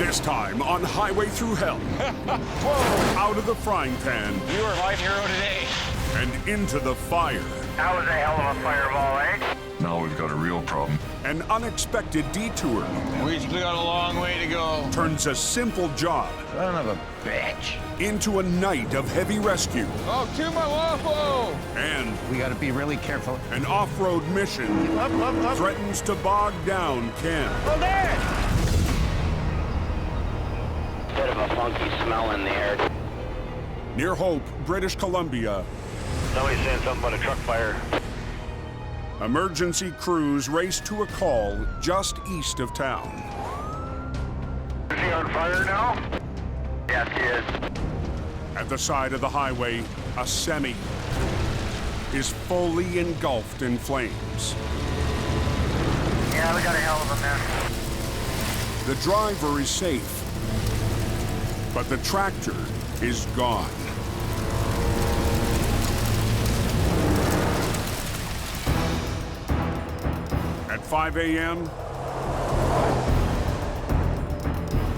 This time on Highway Thru Hell. Whoa! Out of the frying pan. You are my hero today. And into the fire. That was a hell of a fireball, eh? Now we've got a real problem. An unexpected detour We got a long way to go. turns a simple job Son of a bitch. into a night of heavy rescue Oh, to my waffle! and We gotta be really careful. an off-road mission Up. threatens to bog down Ken. Oh, there! Bit of a funky smell in the air. Near Hope, British Columbia, Somebody's saying something about a truck fire. emergency crews race to a call just east of town. Is he on fire now? Yes, he is. At the side of the highway, a semi is fully engulfed in flames. Yeah, we got a hell of a mess. The driver is safe, but the tractor is gone. At 5 a.m.,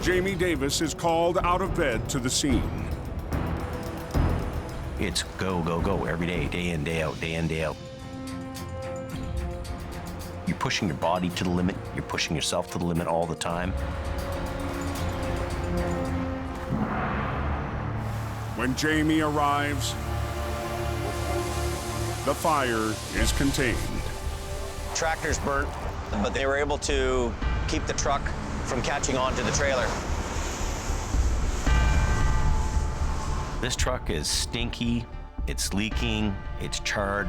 Jamie Davis is called out of bed to the scene. It's go, go, go every day, day in, day out, day in, day out. You're pushing your body to the limit. You're pushing yourself to the limit all the time. When Jamie arrives, the fire is contained. Tractor's burnt, but they were able to keep the truck from catching on to the trailer. This truck is stinky, it's leaking, it's charred.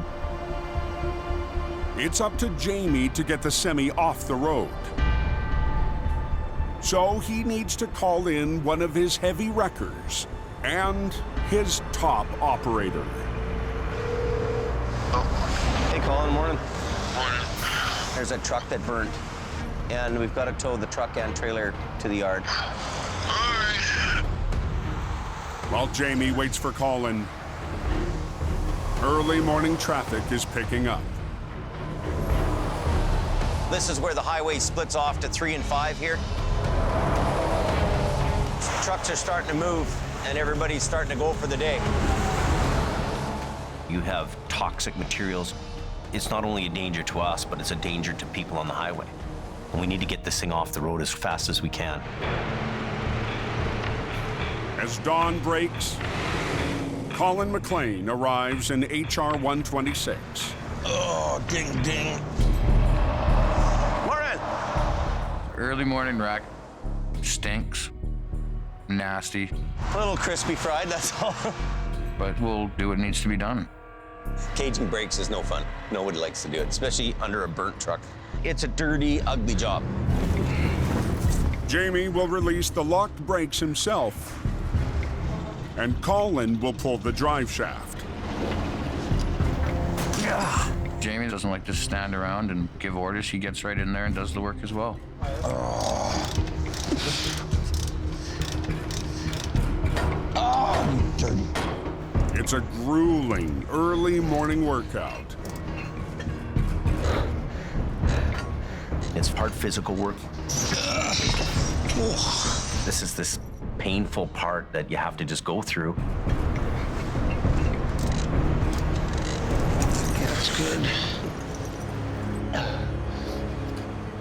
It's up to Jamie to get the semi off the road. So he needs to call in one of his heavy wreckers and his top operator. Hey, Colin, morning. There's a truck that burnt, and we've got to tow the truck and trailer to the yard. While Jamie waits for Colin, early morning traffic is picking up. This is where the highway splits off to 3 and 5 here. Trucks are starting to move, and everybody's starting to go for the day. You have toxic materials. It's not only a danger to us, but it's a danger to people on the highway. And we need to get this thing off the road as fast as we can. As dawn breaks, Colin McLean arrives in HR 126. Oh, ding, ding. Morning! Early morning wreck. Stinks. Nasty. A little crispy fried, that's all. But we'll do what needs to be done. Caging brakes is no fun. Nobody likes to do it, especially under a burnt truck. It's a dirty, ugly job. Jamie will release the locked brakes himself, and Colin will pull the drive shaft. Jamie doesn't like to stand around and give orders. He gets right in there and does the work as well. It's a grueling early morning workout. It's hard physical work. This is this painful part that you have to just go through. That's good.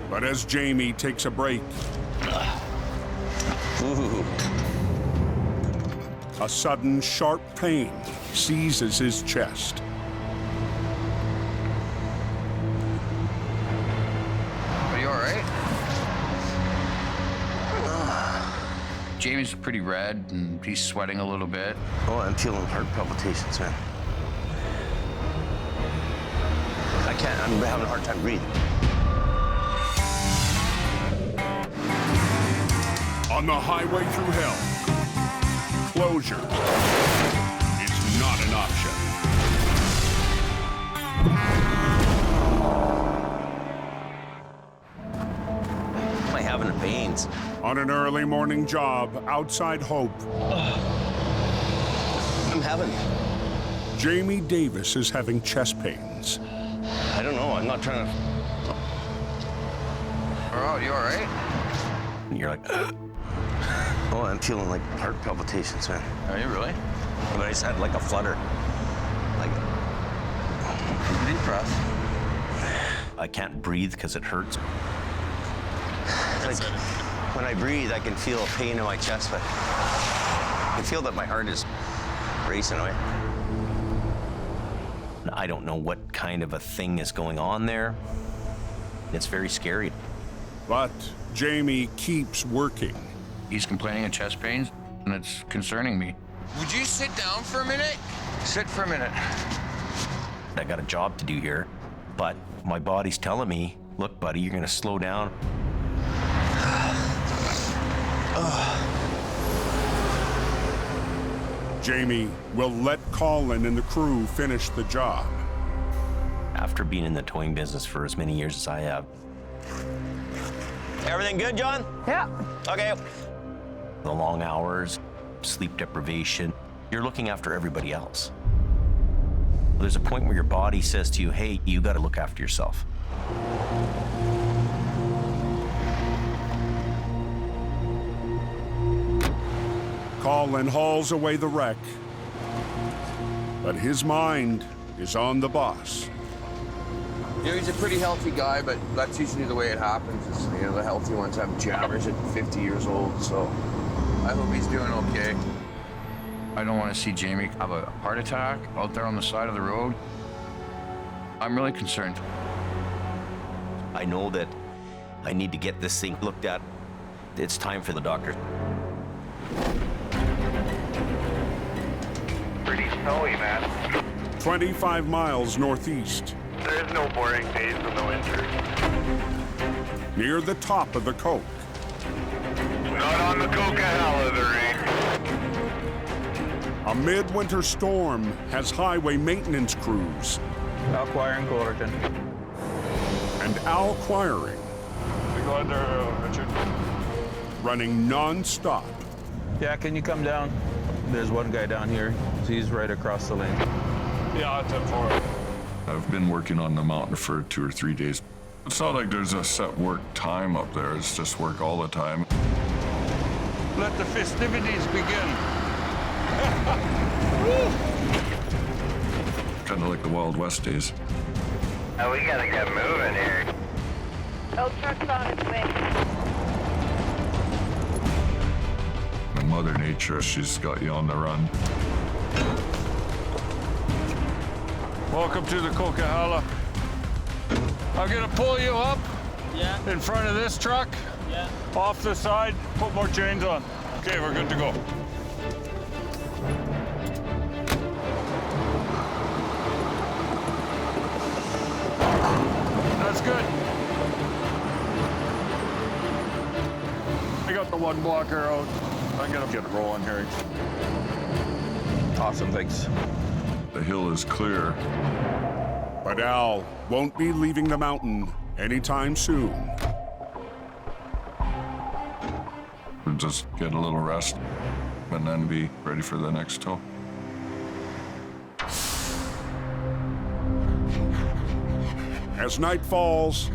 But as Jamie takes a break, a sudden sharp pain seizes his chest. Are you all right? Jamie's pretty red and he's sweating a little bit. Oh, I'm feeling heart palpitations, man. I'm having a hard time breathing. On the Highway Thru Hell, closure is not an option. Am I having the pains? On an early morning job outside Hope, I'm having. Jamie Davis is having chest pains. I don't know. I'm not trying to. Oh, you all right? And you're like, Oh, I'm feeling like heart palpitations, man. Are you really? But I just had like a flutter. Like, Deep breath. I can't breathe because it hurts. Like, when I breathe, I can feel a pain in my chest, but I can feel that my heart is racing away. I don't know what kind of a thing is going on there. It's very scary. But Jamie keeps working. He's complaining of chest pains, and it's concerning me. Would you sit down for a minute? Sit for a minute. I got a job to do here, but my body's telling me, look, buddy, you're gonna slow down. Jamie will let Colin and the crew finish the job. After being in the towing business for as many years as I have. Everything good, John? Yeah. Okay. The long hours, sleep deprivation, you're looking after everybody else. There's a point where your body says to you, hey, you gotta look after yourself. Colin hauls away the wreck, but his mind is on the boss. You know, he's a pretty healthy guy, but that's usually the way it happens. Is, you know, the healthy ones have jammers at 50 years old, so I hope he's doing okay. I don't want to see Jamie have a heart attack out there on the side of the road. I'm really concerned. I know that I need to get this thing looked at. It's time for the doctor. Pretty snowy, man. 25 miles northeast, There's no boring days in the winter. near the top of the Coke. Not on the Coca-Cola, there ain't. A midwinter storm has highway maintenance crews Acquiring Colin. and Al Quiring We go in there, Richard. running non-stop. Yeah, can you come down? There's one guy down here. He's right across the lane. Yeah, it's up for it. I've been working on the mountain for 2 or 3 days. It's not like there's a set work time up there. It's just work all the time. Let the festivities begin. Kind of like the Wild West days. Oh, we gotta get moving here. Oh, truck's on its way. And Mother Nature, she's got you on the run. Welcome to the Coca-Cola. I'm gonna pull you up in front of this truck. Off the side, put more chains on. Okay, we're good to go. That's good. I got the one blocker out. I'm gonna get it rolling here. Awesome, thanks. The hill is clear. But Al won't be leaving the mountain anytime soon. We'll just get a little rest and then be ready for the next tow. As night falls,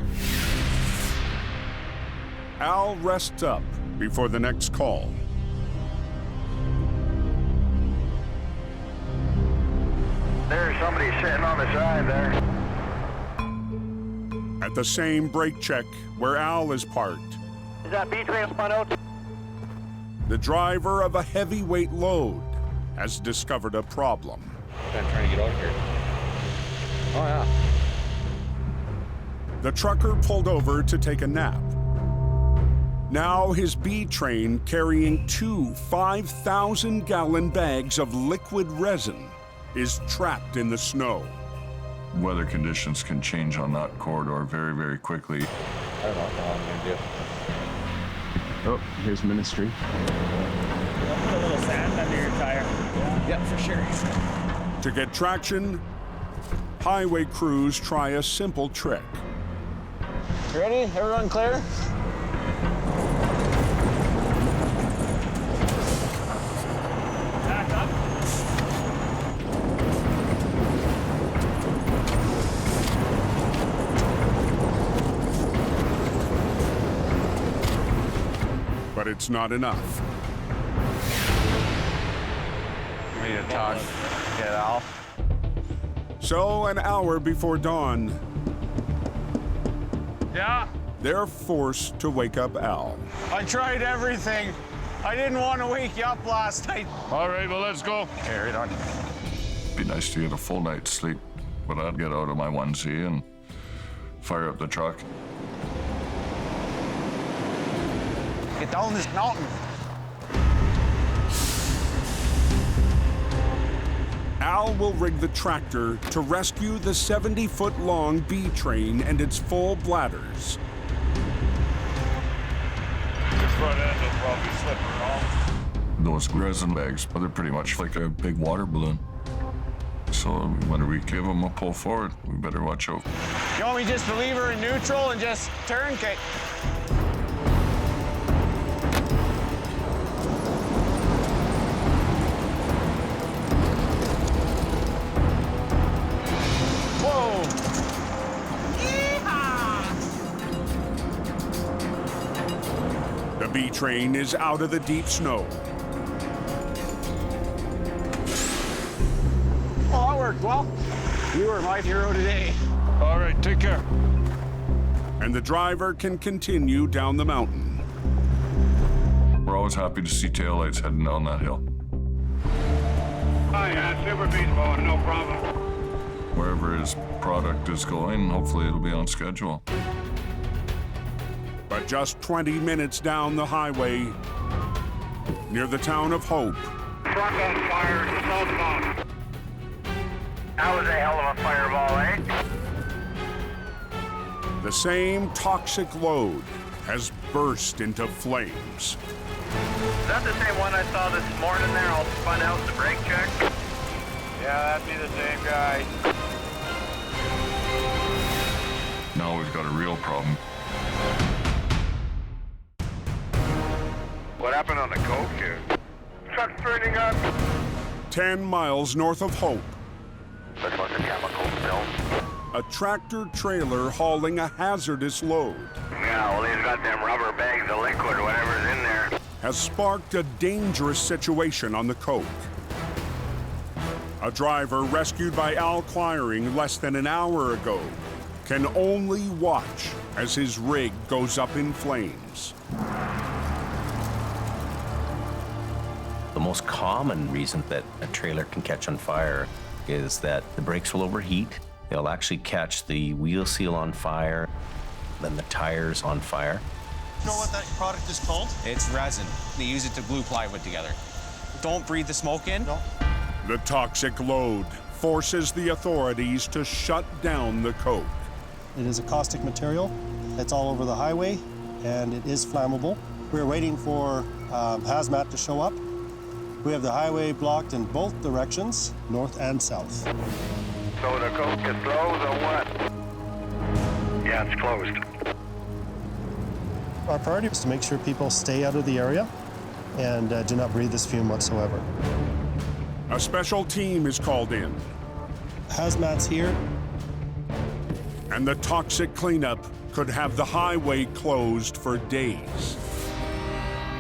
Al rests up before the next call. There's somebody sitting on the side there. At the same brake check where Al is parked, Is that B-train spun out? the driver of a heavyweight load has discovered a problem. I'm trying to get out here. Oh, yeah. The trucker pulled over to take a nap. Now his B train carrying 2 5,000-gallon bags of liquid resin is trapped in the snow. Weather conditions can change on that corridor very, very quickly. I don't know how I'm gonna do. Oh, here's Ministry. Put a little sand under your tire. Yeah, for sure. To get traction, highway crews try a simple trick. Ready? Everyone clear? Back up. But it's not enough. need to talk. Get Al. So, an hour before dawn, Yeah? they're forced to wake up Al. I tried everything. I didn't want to wake you up last night. All right, well, let's go. Okay, right on. Be nice to get a full night's sleep, but I'd get out of my onesie and fire up the truck. Get down this mountain. Al will rig the tractor to rescue the 70-foot-long B train and its full bladders. The front end will probably slip around. Those resin bags, they're pretty much like a big water balloon. So when we give them a pull forward, we better watch out. You want me just to leave her in neutral and just turn? Okay. Whoa! The B train is out of the deep snow. Oh, that worked well. You were my hero today. All right, take care. And the driver can continue down the mountain. We're always happy to see taillights heading down that hill. Oh, yeah, super feasible, no problem. Wherever his product is going, hopefully it'll be on schedule. But just 20 minutes down the highway, near the town of Hope, Truck on fire, southbound. That was a hell of a fireball, eh? the same toxic load has burst into flames. Is that the same one I saw this morning there, all spun out in the brake check? Yeah, that'd be the same guy. Now we've got a real problem. What happened on the coke here? Truck's burning up. 10 miles north of Hope, Looks like a chemical spill. a tractor trailer hauling a hazardous load Yeah, well, he's got them rubber bags of liquid, whatever's in there. has sparked a dangerous situation on the coke. A driver rescued by Al Quiring less than an hour ago can only watch as his rig goes up in flames. The most common reason that a trailer can catch on fire is that the brakes will overheat. They'll actually catch the wheel seal on fire, then the tires on fire. You know what that product is called? It's resin. They use it to glue plywood together. Don't breathe the smoke in. No. The toxic load forces the authorities to shut down the coke. It is a caustic material. It's all over the highway, and it is flammable. We're waiting for hazmat to show up. We have the highway blocked in both directions, north and south. So the coke is closed or what? Yeah, it's closed. Our priority is to make sure people stay out of the area and do not breathe this fume whatsoever. A special team is called in, Hazmat's here. and the toxic cleanup could have the highway closed for days.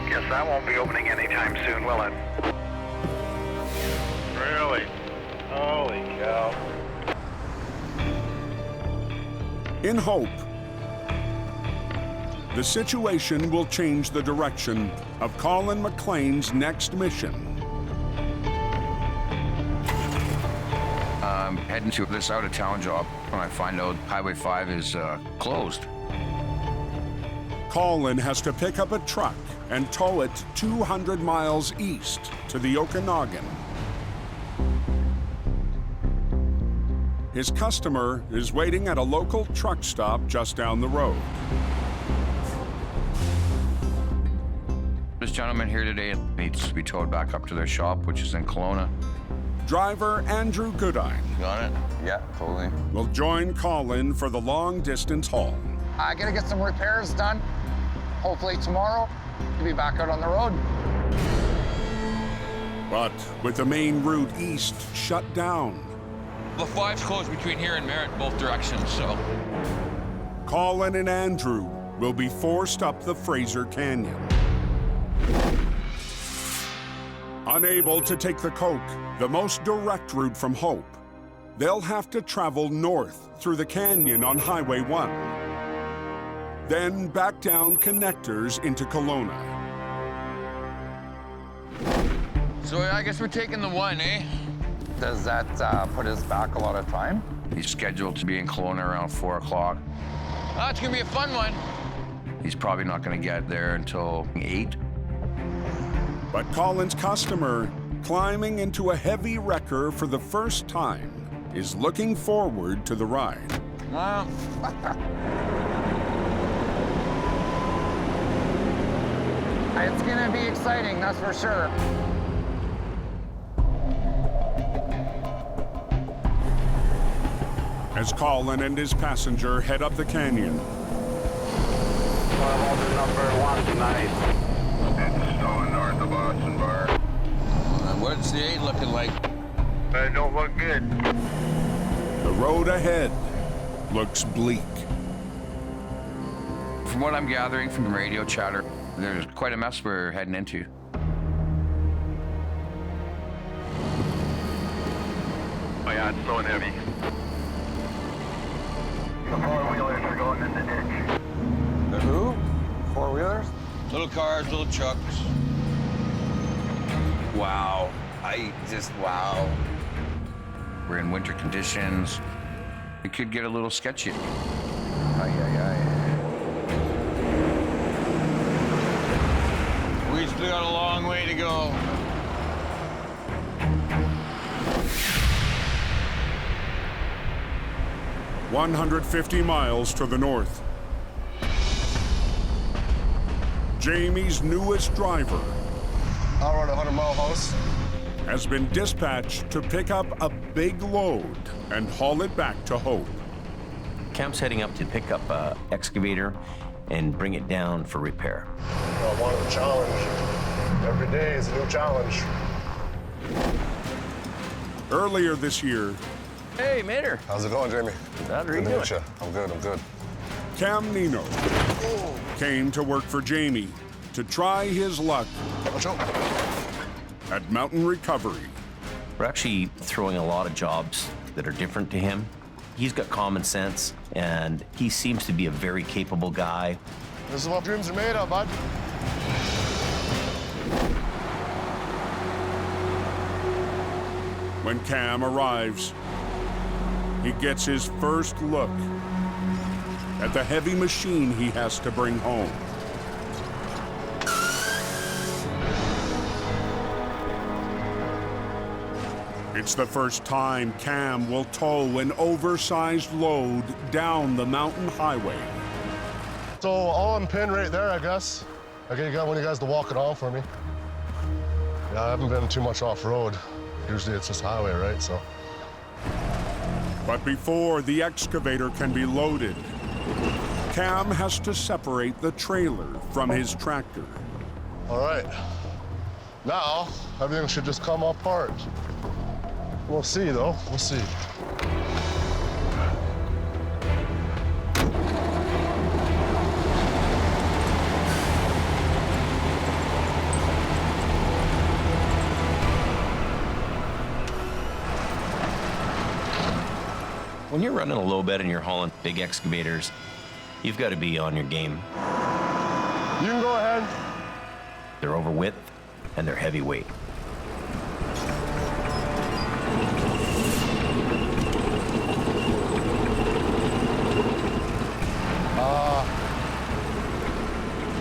Guess that won't be opening anytime soon, will it? Really? Holy cow. In Hope, the situation will change the direction of Colin McLean's next mission. I'm heading to this out-of-town job when I find out Highway 5 is closed. Colin has to pick up a truck and tow it 200 miles east to the Okanagan. His customer is waiting at a local truck stop just down the road. This gentleman here today needs to be towed back up to their shop, which is in Kelowna. Driver Andrew Goodine Got it? Yeah, totally. will join Colin for the long-distance haul. I gotta get some repairs done. Hopefully tomorrow, to be back out on the road. But with the main route east shut down, The 5's closed between here and Merritt, both directions, so. Colin and Andrew will be forced up the Fraser Canyon. Unable to take the Coke, the most direct route from Hope, they'll have to travel north through the canyon on Highway 1. Then back down connectors into Kelowna. So I guess we're taking the 1, eh? Does that put us back a lot of time? He's scheduled to be in Kelowna around 4 o'clock. Oh, it's gonna be a fun one. He's probably not gonna get there until 8. But Colin's customer, climbing into a heavy wrecker for the first time, is looking forward to the ride. Well, it's gonna be exciting, that's for sure. As Colin and his passenger head up the canyon. Well, order number 1 tonight. It's snowing north of Austin Bar. What's the 8 looking like? It don't look good. The road ahead looks bleak. From what I'm gathering from the radio chatter, there's quite a mess we're heading into. Oh yeah, it's snowing heavy. The four-wheelers are going in the ditch. The who? Four-wheelers? Little cars, little trucks. Wow. Wow. We're in winter conditions. It could get a little sketchy. We still got a long way to go. "150 miles to the north. Jamie's newest driver I'll run a 100-mile house. has been dispatched to pick up a big load and haul it back to Hope. Cam's heading up to pick up an excavator and bring it down for repair. I wanted a challenge. Every day is a new challenge. Earlier this year, Hey, Mater. How's it going, Jamie? How are you Good to doing? meet you. I'm good. Cam Nino came to work for Jamie to try his luck at Mountain Recovery. We're actually throwing a lot of jobs that are different to him. He's got common sense, and he seems to be a very capable guy. This is what dreams are made of, bud. When Cam arrives, he gets his first look at the heavy machine he has to bring home. It's the first time Cam will tow an oversized load down the mountain highway. So all I'm pinned right there, I guess. I want you guys to walk it on for me. Yeah, I haven't been too much off-road. Usually it's just highway, right? So. But before the excavator can be loaded, Cam has to separate the trailer from his tractor. All right. Now, everything should just come apart. We'll see, though. We'll see. When you're running a low bed and you're hauling big excavators, you've got to be on your game. You can go ahead. They're over width and they're heavyweight.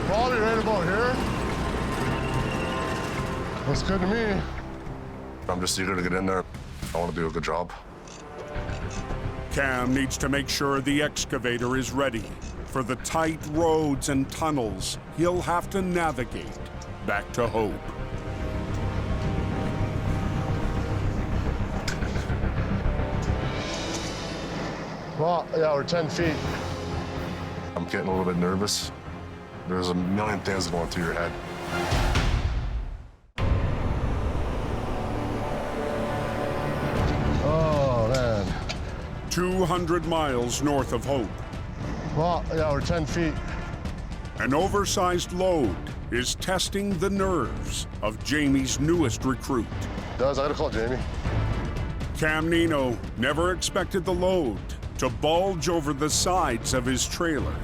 Probably right about here. Looks good to me. I'm just eager to get in there. I want to do a good job. Cam needs to make sure the excavator is ready for the tight roads and tunnels he'll have to navigate back to Hope. Well, yeah, we're 10 feet. I'm getting a little bit nervous. There's a million things going through your head. Oh, man. 200 miles north of Hope. Well, yeah, we're 10 feet. An oversized load is testing the nerves of Jamie's newest recruit. I gotta call Jamie. Cam Nino never expected the load to bulge over the sides of his trailer.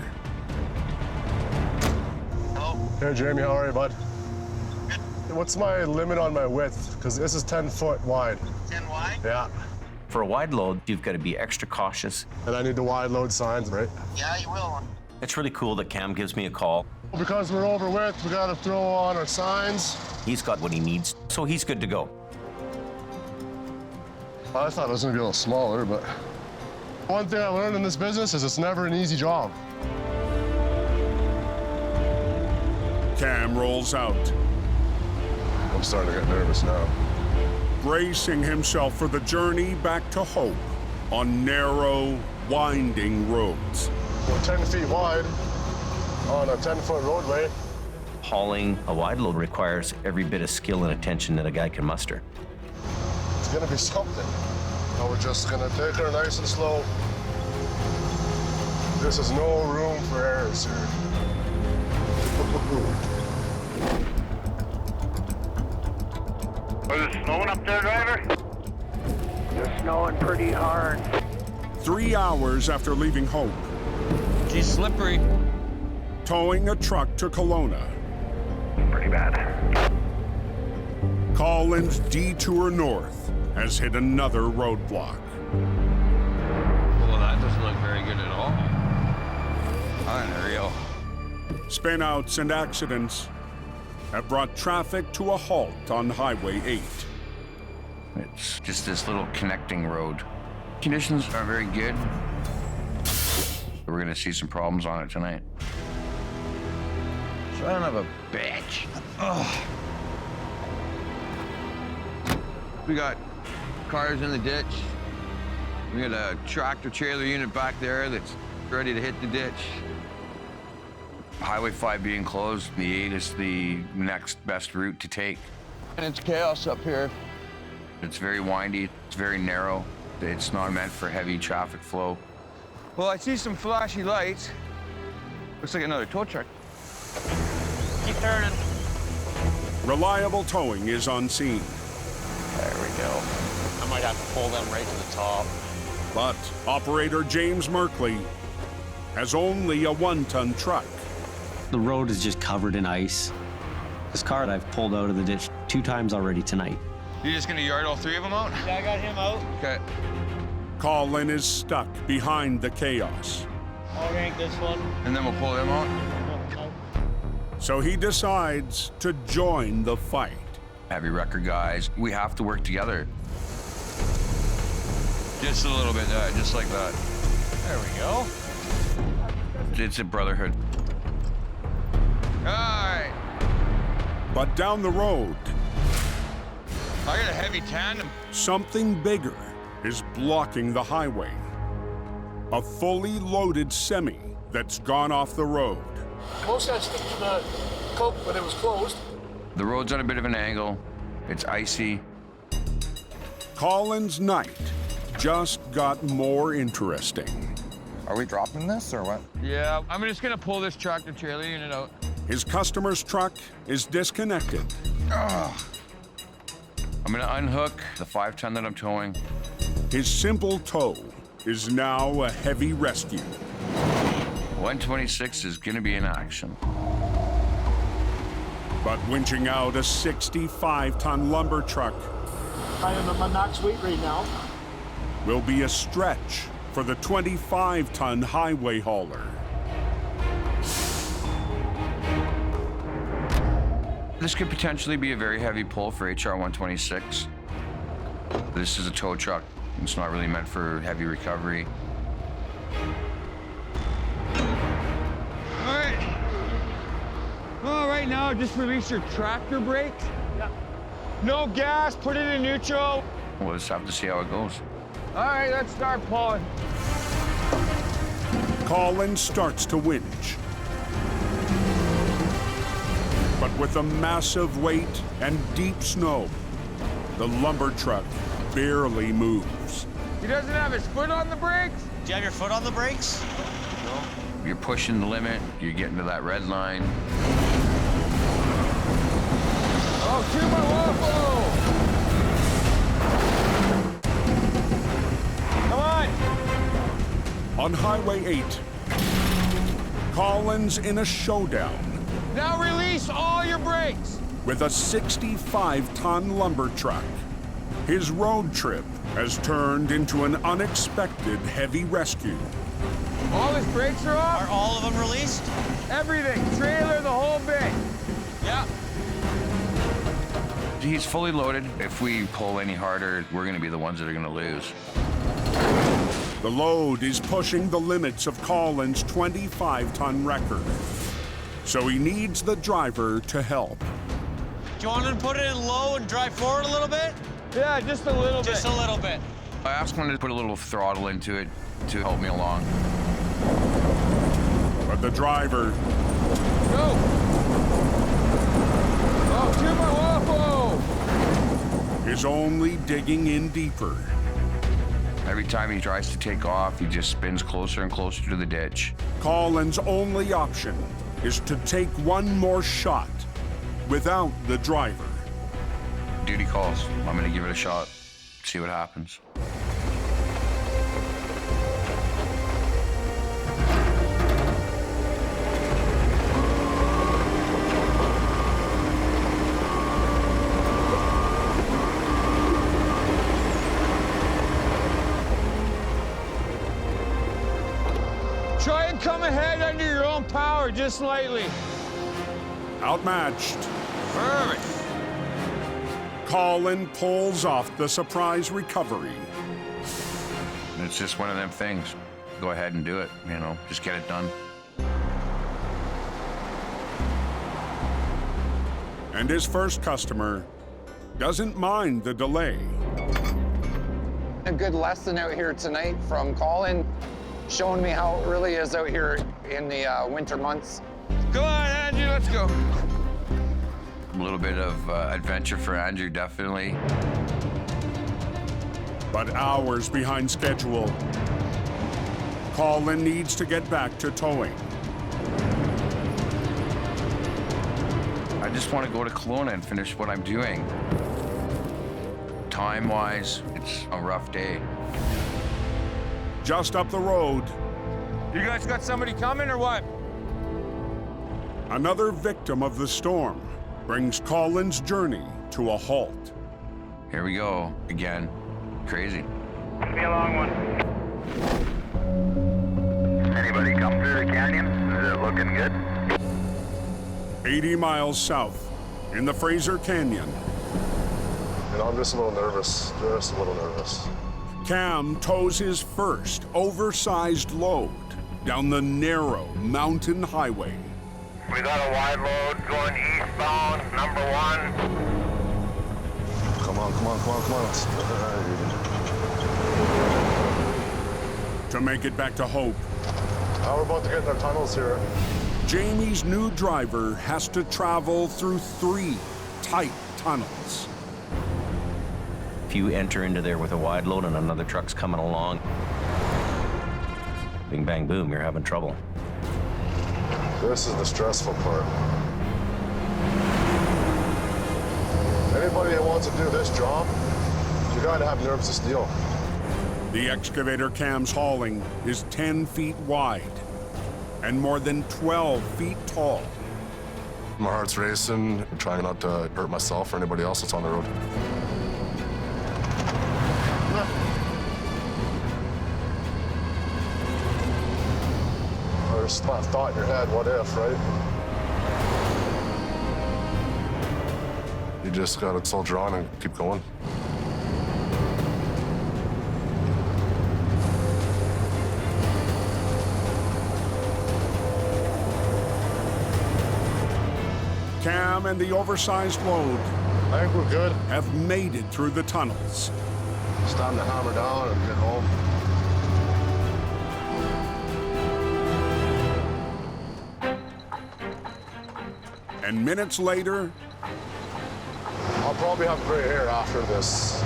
Hey, Jamie, how are you, bud? What's my limit on my width? Because this is 10 foot wide. 10 wide? Yeah. For a wide load, you've got to be extra cautious. And I need the wide load signs, right? Yeah, you will. It's really cool that Cam gives me a call. Because we're over width, we gotta throw on our signs. He's got what he needs, so he's good to go. I thought it was gonna be a little smaller, but one thing I learned in this business is it's never an easy job. Cam rolls out, I'm starting to get nervous now. bracing himself for the journey back to hope on narrow, winding roads. We're 10 feet wide on a 10-foot roadway. Hauling a wide load requires every bit of skill and attention that a guy can muster. It's gonna be something. Now we're just gonna take her nice and slow. This is no room for errors here. Was it snowing up there, driver? It's snowing pretty hard. 3 hours after leaving Hope, She's slippery. towing a truck to Kelowna, Pretty bad. Colin's detour north has hit another roadblock. Well, that doesn't look very good at all. Unreal. Spinouts and accidents have brought traffic to a halt on Highway 8. It's just this little connecting road. Conditions are very good. We're gonna see some problems on it tonight. Son of a bitch. Ugh. We got cars in the ditch. We got a tractor trailer unit back there that's ready to hit the ditch. Highway 5 being closed, the 8 is the next best route to take. And it's chaos up here. It's very windy, it's very narrow. It's not meant for heavy traffic flow. Well, I see some flashy lights. Looks like another tow truck. Keep turning. Reliable towing is on scene. There we go. I might have to pull them right to the top. But operator James Merkley has only a 1-ton truck. The road is just covered in ice. This car I've pulled out of the ditch 2 times already tonight. You're just gonna yard all 3 of them out? Yeah, I got him out. Okay. Colin is stuck behind the chaos. I'll rank this one. And then we'll pull them out? So he decides to join the fight. Heavy wrecker guys, we have to work together. Just a little bit, just like that. There we go. It's a brotherhood. All right. But down the road, I got a heavy tandem. something bigger is blocking the highway. A fully loaded semi that's gone off the road. Most guys stick to the coke when it was closed. The road's on a bit of an angle. It's icy. Colin's night just got more interesting. Are we dropping this or what? Yeah, I'm just gonna pull this tractor trailer unit out. His customer's truck is disconnected. Ugh. I'm gonna unhook the 5-ton that I'm towing. His simple tow is now a heavy rescue. 126 is gonna be in action. But winching out a 65-ton lumber truck I am at my max weight right now. will be a stretch for the 25-ton highway hauler. This could potentially be a very heavy pull for HR 126. This is a tow truck. It's not really meant for heavy recovery. All right. Well, right now, just release your tractor brakes. Yeah. No gas, put it in neutral. We'll just have to see how it goes. All right, let's start pulling. Colin starts to winch. But with a massive weight and deep snow, the lumber truck barely moves. He doesn't have his foot on the brakes? Do you have your foot on the brakes? You're pushing the limit, you're getting to that red line. On Highway 8, Colin's in a showdown Now release all your brakes. with a 65-ton lumber truck. His road trip has turned into an unexpected heavy rescue. All his brakes are off? Are all of them released? Everything, trailer, the whole bit. Yeah. He's fully loaded. If we pull any harder, we're going to be the ones that are going to lose. The load is pushing the limits of Colin's 25-ton record. So he needs the driver to help. Do you want him to put it in low and drive forward a little bit? Yeah, just a little bit. Just a little bit. I asked him to put a little throttle into it to help me along. But the driver Go. Oh, 2x1. is only digging in deeper. Every time he tries to take off, he just spins closer and closer to the ditch. Colin's only option is to take one more shot without the driver. Duty calls. I'm going to give it a shot, see what happens. Try and come ahead under your own power, just slightly. Outmatched, Perfect. Colin pulls off the surprise recovery. It's just one of them things. Go ahead and do it, you know, just get it done. And his first customer doesn't mind the delay. A good lesson out here tonight from Colin, showing me how it really is out here in the winter months. Go on, Andrew, let's go. A little bit of adventure for Andrew, definitely. But hours behind schedule, Colin needs to get back to towing. I just want to go to Kelowna and finish what I'm doing. Time-wise, it's a rough day. Just up the road, You guys got somebody coming or what? another victim of the storm brings Colin's journey to a halt. Here we go, again. Crazy. Be a long one. Anybody come through the canyon? Is it looking good? 80 miles south, in the Fraser Canyon, You know, I'm just a little nervous. Cam tows his first oversized load down the narrow mountain highway. We got a wide load going eastbound, number 1. Come on. To make it back to Hope, We're about to get in our tunnels here. Jamie's new driver has to travel through 3 tight tunnels. If you enter into there with a wide load and another truck's coming along, bing, bang, boom, you're having trouble. This is the stressful part. Anybody that wants to do this job, you gotta have nerves of steel. The excavator Cam's hauling is 10 feet wide and more than 12 feet tall. My heart's racing, trying not to hurt myself or anybody else that's on the road. There's a thought in your head, what if, right? You just gotta soldier on and keep going. Cam and the oversized load I think we're good. have made it through the tunnels. It's time to hammer down and get home. And minutes later, I'll probably have gray hair after this.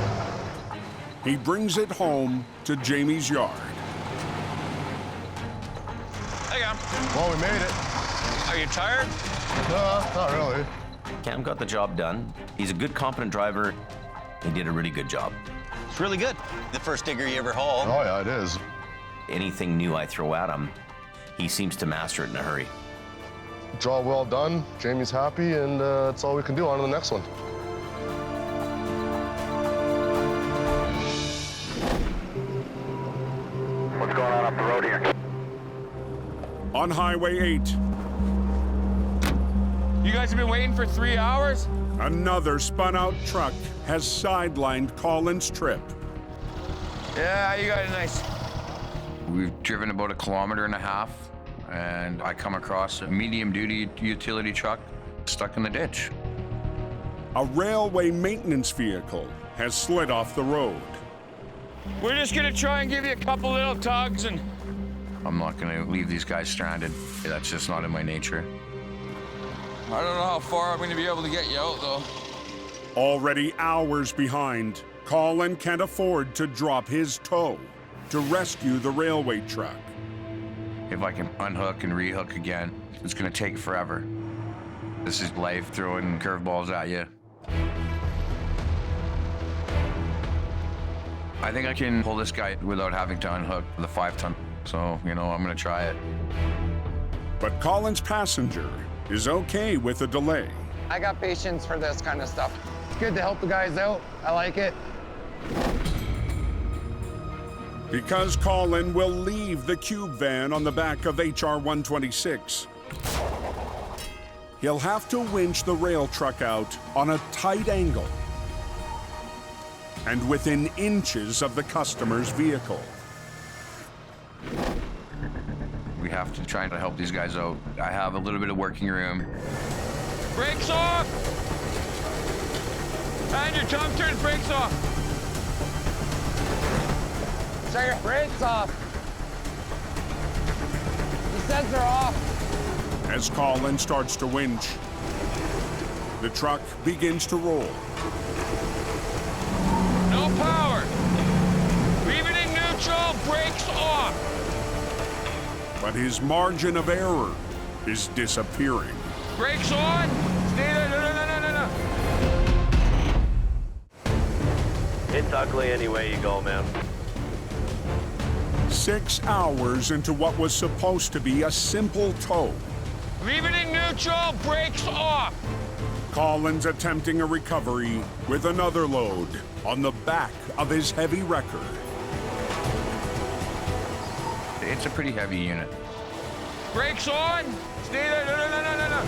he brings it home to Jamie's yard. Hey, Cam. Well, we made it. Are you tired? No, not really. Cam got the job done. He's a good, competent driver. He did a really good job. It's really good. The first digger you ever hauled. Oh, yeah, it is. Anything new I throw at him, he seems to master it in a hurry. Job well done. Jamie's happy, and that's all we can do. On to the next one. What's going on up the road here? On Highway 8, You guys have been waiting for 3 hours? another spun-out truck has sidelined Colin's trip. Yeah, you got it nice. We've driven about 1.5 kilometers, and I come across a medium-duty utility truck stuck in the ditch. A railway maintenance vehicle has slid off the road. We're just gonna try and give you a couple little tugs and... I'm not gonna leave these guys stranded. That's just not in my nature. I don't know how far I'm gonna be able to get you out, though. Already hours behind, Colin can't afford to drop his toe to rescue the railway truck. If I can unhook and rehook again, it's gonna take forever. This is life throwing curveballs at you. I think I can pull this guy without having to unhook the 5-ton. So, I'm gonna try it. But Colin's passenger is okay with the delay. I got patience for this kind of stuff. It's good to help the guys out. I like it. Because Colin will leave the cube van on the back of HR 126. He'll have to winch the rail truck out on a tight angle and within inches of the customer's vehicle. We have to try to help these guys out. I have a little bit of working room. Brakes off! Andrew, Tom, turn the brakes off. Shut your brakes off. He says they're off. As Colin starts to winch, the truck begins to roll. No power. Leave it in neutral, brakes off. But his margin of error is disappearing. Brakes on. Stay there. No. It's ugly any way you go, man. 6 hours into what was supposed to be a simple tow, Leave it in neutral, brakes off. Colin's attempting a recovery with another load on the back of his heavy wrecker. It's a pretty heavy unit. Brakes on. Stay there. No.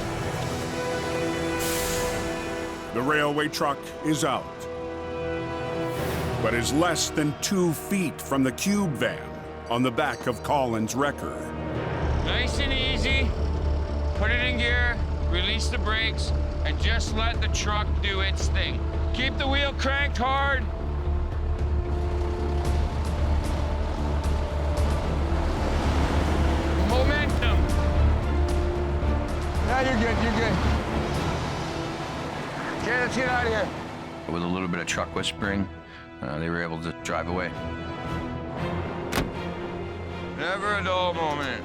The railway truck is out, but is less than 2 feet from the cube van on the back of Colin's wrecker. Nice and easy. Put it in gear, release the brakes, and just let the truck do its thing. Keep the wheel cranked hard. Momentum. Yeah, you're good. Okay, let's get out of here. With a little bit of truck whispering, they were able to drive away. Never a dull moment.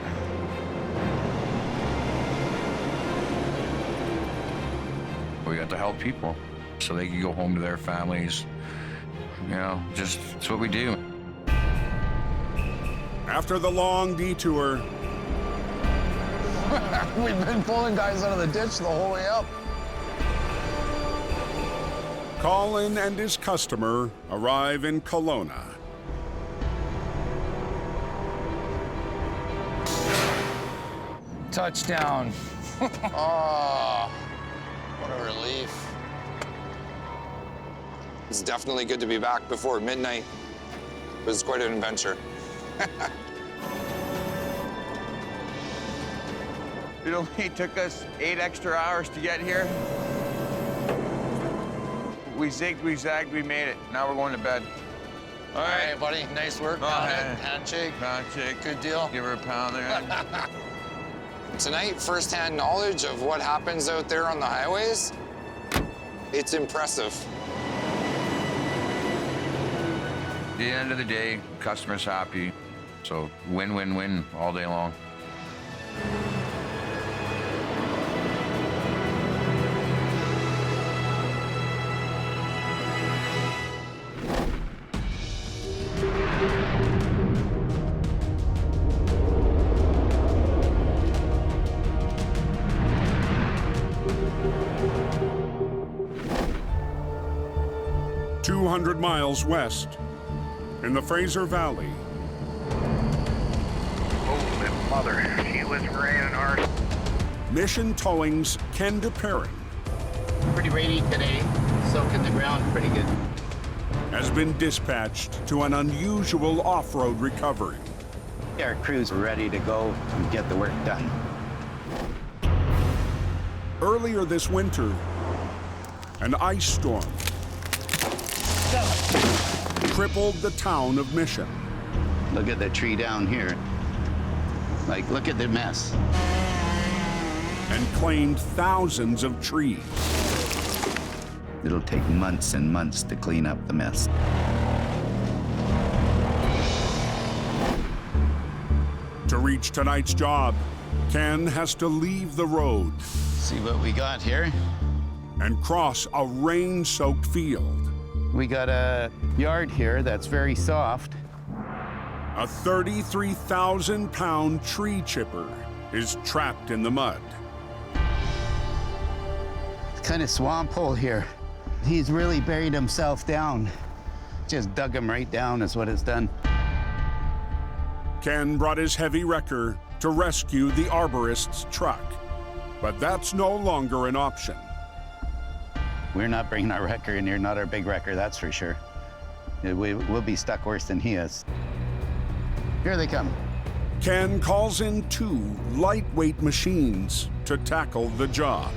We got to help people so they could go home to their families. Just it's what we do. After the long detour, We've been pulling guys out of the ditch the whole way up. Colin and his customer arrive in Kelowna. Touchdown. Oh, what a relief. It's definitely good to be back before midnight. It was quite an adventure. It only took us 8 extra hours to get here. We zigged, we zagged, we made it. Now we're going to bed. All right, buddy. Nice work. Handshake. Handshake. Good deal. Give her a pound there. Tonight, firsthand knowledge of what happens out there on the highways, it's impressive. At the end of the day, customer's happy. So win-win-win all day long. 200 miles west, in the Fraser Valley. Holy mother, she was raining hard. Mission Towing's Ken DePerrin Pretty rainy today, soaking the ground pretty good. has been dispatched to an unusual off-road recovery. Our crew's ready to go and get the work done. Earlier this winter, an ice storm crippled the town of Mission. Look at the tree down here. Like, look at the mess. And claimed thousands of trees. It'll take months and months to clean up the mess. To reach tonight's job, Ken has to leave the road. See what we got here? And cross a rain-soaked field. We got a yard here that's very soft. A 33,000-pound tree chipper is trapped in the mud. It's kind of swamp hole here. He's really buried himself down. Just dug him right down is what it's done. Ken brought his heavy wrecker to rescue the arborist's truck, but that's no longer an option. We're not bringing our wrecker in here, not our big wrecker, that's for sure. We'll be stuck worse than he is. Here they come. Ken calls in 2 lightweight machines to tackle the job.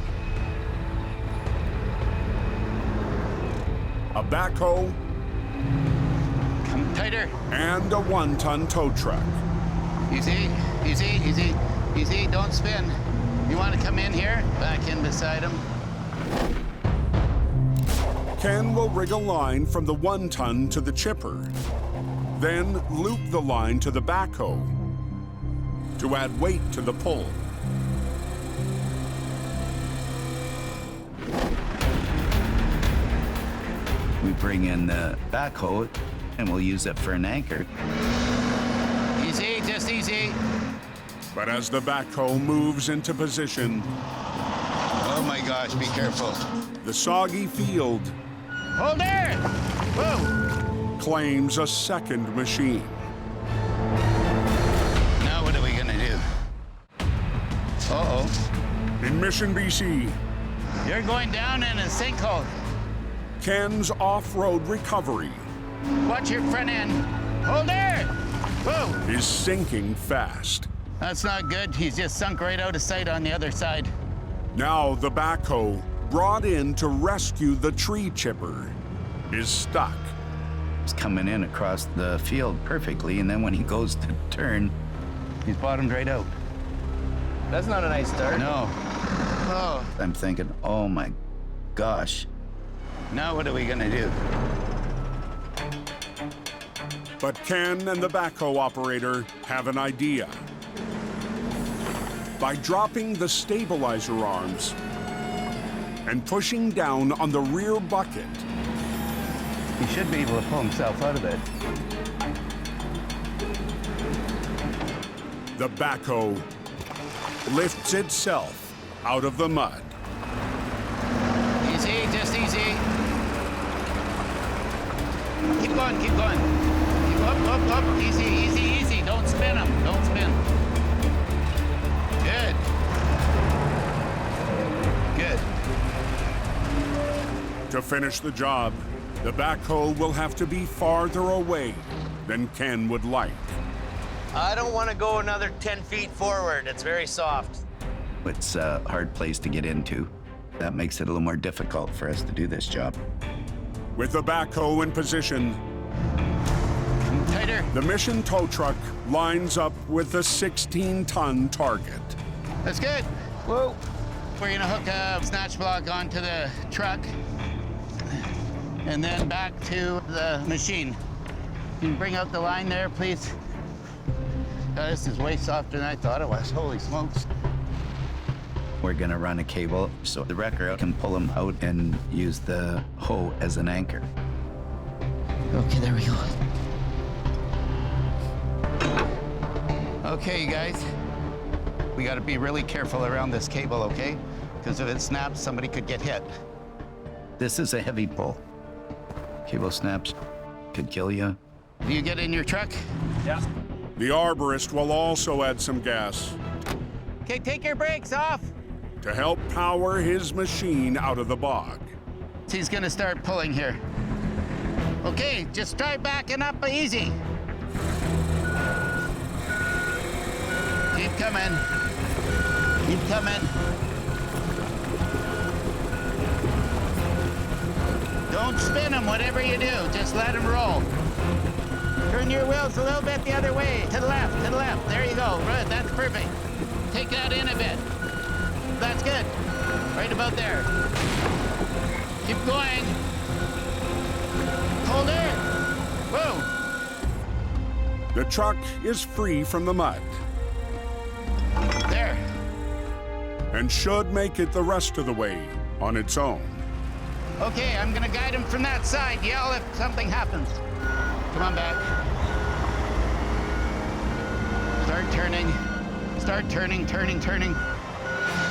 A backhoe, come tighter, and a 1-ton tow truck. Easy, easy, easy, easy, don't spin. You want to come in here? Back in beside him. Ken will rig a line from the 1-ton to the chipper, then loop the line to the backhoe to add weight to the pull. We bring in the backhoe and we'll use it for an anchor. Easy, just easy. But as the backhoe moves into position, oh my gosh, be careful. The soggy field Hold there! Whoa! Claims a second machine. Now what are we gonna do? Uh-oh. In Mission, BC. You're going down in a sinkhole. Ken's off-road recovery. Watch your front end. Hold there! Whoa! Is sinking fast. That's not good. He's just sunk right out of sight on the other side. Now the backhoe, brought in to rescue the tree chipper, is stuck. He's coming in across the field perfectly, and then when he goes to turn, he's bottomed right out. That's not a nice start. No. Oh. I'm thinking, oh my gosh. Now what are we gonna do? But Ken and the backhoe operator have an idea. By dropping the stabilizer arms and pushing down on the rear bucket, he should be able to pull himself out of it. The backhoe lifts itself out of the mud. Easy, just easy. Keep going, keep going. Keep up, easy, easy, easy. Don't spin him, don't spin. Good. Good. To finish the job, the backhoe will have to be farther away than Ken would like. I don't want to go another 10 feet forward. It's very soft. It's a hard place to get into. That makes it a little more difficult for us to do this job. With the backhoe in position, tighter. The Mission tow truck lines up with the 16-ton target. That's good. Whoa. We're gonna hook a snatch block onto the truck and then back to the machine. Can you bring out the line there, please? Oh, this is way softer than I thought it was. Holy smokes. We're gonna run a cable so the wrecker can pull him out and use the hoe as an anchor. Okay, there we go. Okay, you guys. We gotta be really careful around this cable, okay? Because if it snaps, somebody could get hit. This is a heavy pull. Cable snaps could kill you. Do you get in your truck? Yeah. The arborist will also add some gas Okay, take your brakes off. to help power his machine out of the bog. He's gonna start pulling here. Okay, just try backing up easy. Keep coming. Keep coming. Don't spin him, whatever you do. Just let him roll. Turn your wheels a little bit the other way. To the left, to the left. There you go. Good, that's perfect. Take that in a bit. That's good. Right about there. Keep going. Hold it. Whoa. The truck is free from the mud There. and should make it the rest of the way on its own. Okay, I'm gonna guide him from that side. Yell if something happens. Come on back. Start turning. Start turning, turning, turning.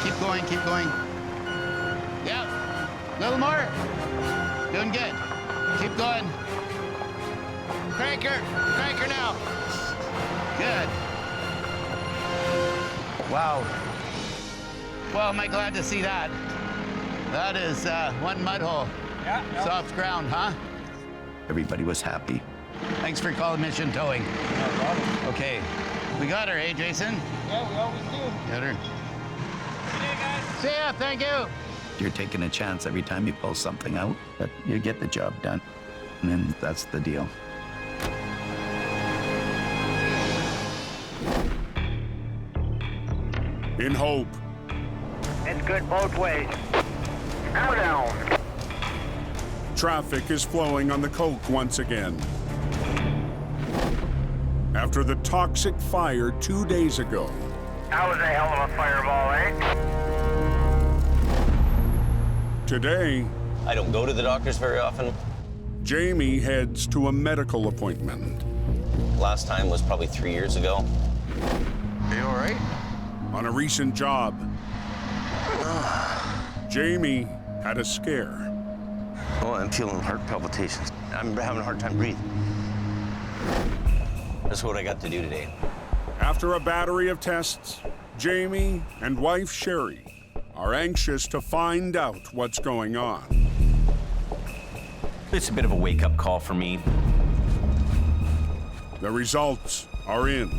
Keep going, keep going. Yeah, a little more. Doing good. Keep going. Cranker, cranker now. Good. Wow. Well, am I glad to see that. That is one mud hole. Yeah. Soft ground, huh? Everybody was happy. Thanks for calling Mission Towing. No problem. Okay. We got her, eh, Jason? Yeah, we always do. Got her. Good day, guys. See ya, thank you. You're taking a chance every time you pull something out, but you get the job done. And then that's the deal. In hope, It's good both ways. Now down. traffic is flowing on the Coke once again. After the toxic fire 2 days ago, That was a hell of a fireball, eh? today, I don't go to the doctors very often. Jamie heads to a medical appointment. Last time was probably 3 years ago. Are you all right? On a recent job, Jamie had a scare. Oh, I'm feeling heart palpitations. I'm having a hard time breathing. That's what I got to do today. After a battery of tests, Jamie and wife Sherry are anxious to find out what's going on. It's a bit of a wake-up call for me. The results are in.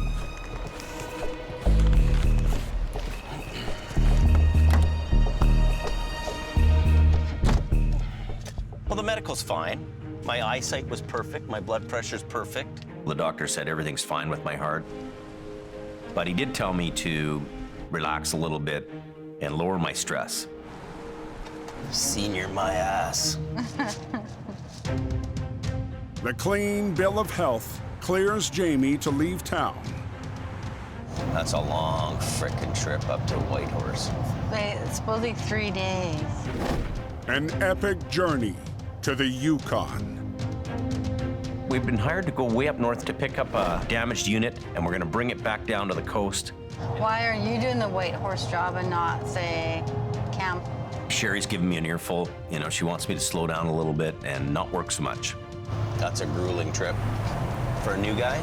Well, the medical's fine. My eyesight was perfect. My blood pressure's perfect. The doctor said everything's fine with my heart. But he did tell me to relax a little bit and lower my stress. Senior my ass. The clean bill of health clears Jamie to leave town. That's a long frickin' trip up to Whitehorse. It's supposedly 3 days. An epic journey to the Yukon. We've been hired to go way up north to pick up a damaged unit, and we're gonna bring it back down to the coast. Why are you doing the white horse job and not, say, camp? Sherry's giving me an earful. You know, she wants me to slow down a little bit and not work so much. That's a grueling trip. For a new guy,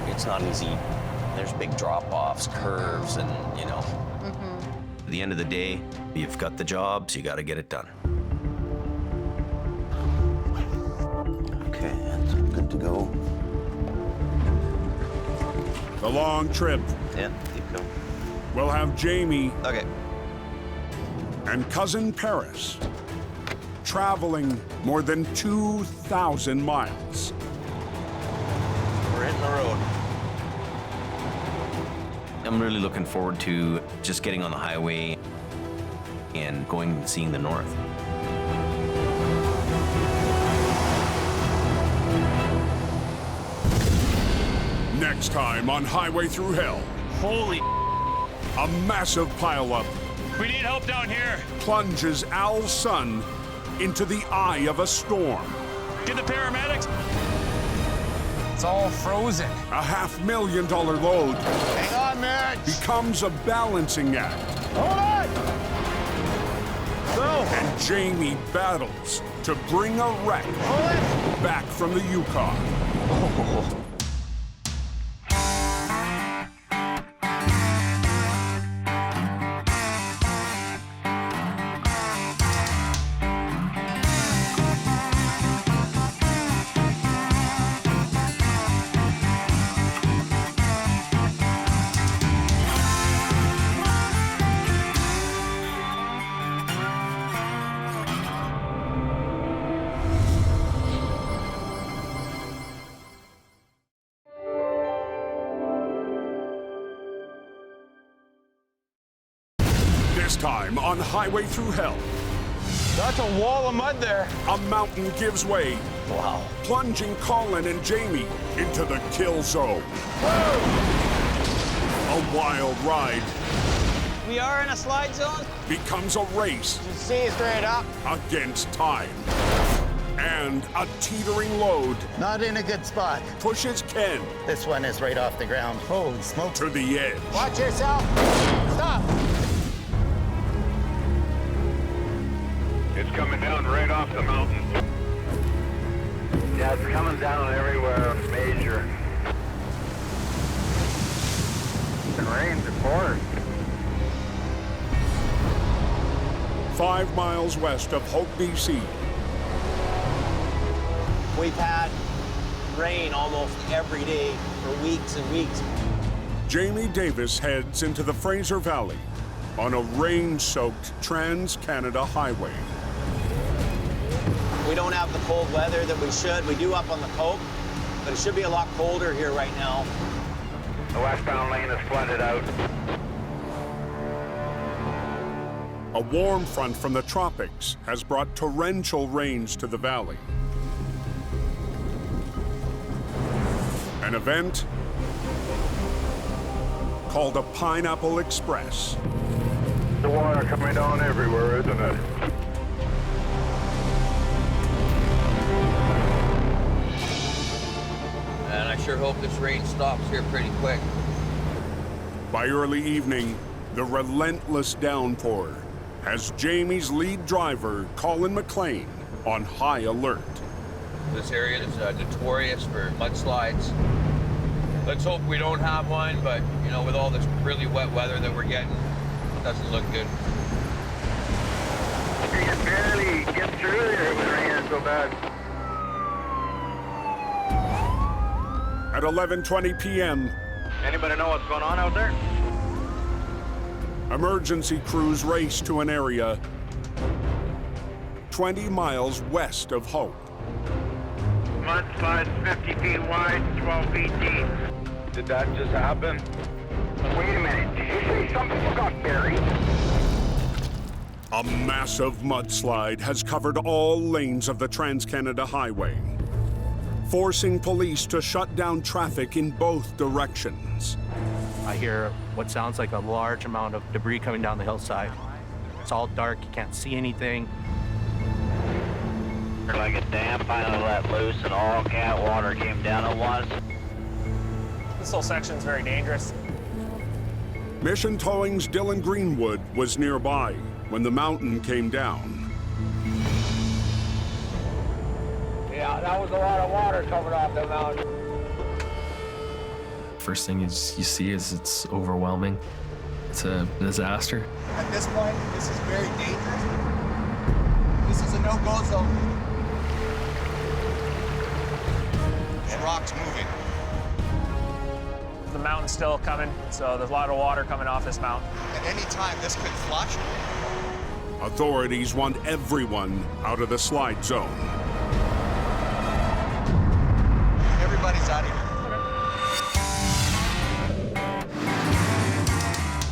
it's not easy. There's big drop-offs, curves, and, you know. At the end of the day, you've got the jobs, you gotta get it done. Okay, that's good to go. The long trip Yeah, keep going. will have Jamie Okay. and cousin Paris traveling more than 2,000 miles. We're hitting the road. I'm really looking forward to just getting on the highway and going and seeing the north. Next time on Highway Thru Hell, Holy, a massive pileup we need help down here. plunges Al's son into the eye of a storm. Get the paramedics. It's all frozen. A $500,000 load Hang on, Mitch. becomes a balancing act, Hold on. Go. and Jamie battles to bring a wreck back from the Yukon. This time on Highway Thru Hell. That's a wall of mud there. A mountain gives way. Wow. Plunging Colin and Jamie into the kill zone. Whoa! A wild ride We are in a slide zone. becomes a race See straight up. against time. And a teetering load Not in a good spot. pushes Ken This one is right off the ground. Holy smoke. to the edge. Watch yourself. Stop. It's coming down right off the mountain. Yeah, it's coming down everywhere, major. The rain's of course. 5 miles west of Hope, BC. We've had rain almost every day for weeks and weeks. Jamie Davis heads into the Fraser Valley on a rain-soaked Trans-Canada highway. We don't have the cold weather that we should. We do up on the coast, but it should be a lot colder here right now. The westbound lane is flooded out. A warm front from the tropics has brought torrential rains to the valley. An event called a Pineapple Express. The water coming down everywhere, isn't it? And I sure hope this rain stops here pretty quick. By early evening, the relentless downpour has Jamie's lead driver, Colin McLean, on high alert. This area is notorious for mudslides. Let's hope we don't have one, but you know, with all this really wet weather that we're getting, it doesn't look good. You can barely get through there with rain so bad. At 11:20 p.m., Anybody know what's going on out there? emergency crews race to an area 20 miles west of Hope. Mudslides 50 feet wide, 12 feet deep. Did that just happen? Wait a minute, did you say some people got buried? A massive mudslide has covered all lanes of the Trans-Canada Highway, forcing police to shut down traffic in both directions. I hear what sounds like a large amount of debris coming down the hillside. It's all dark, you can't see anything. Like a dam finally let loose and all cat water came down at once. This whole section's very dangerous. Mission Towing's Dylan Greenwood was nearby when the mountain came down. Yeah, that was a lot of water coming off the mountain. First thing you see is it's overwhelming. It's a disaster. At this point, this is very dangerous. This is a no-go zone. And rock's moving. The mountain's still coming, so there's a lot of water coming off this mountain. At any time, this could flush. Authorities want everyone out of the slide zone. Everybody's out of here.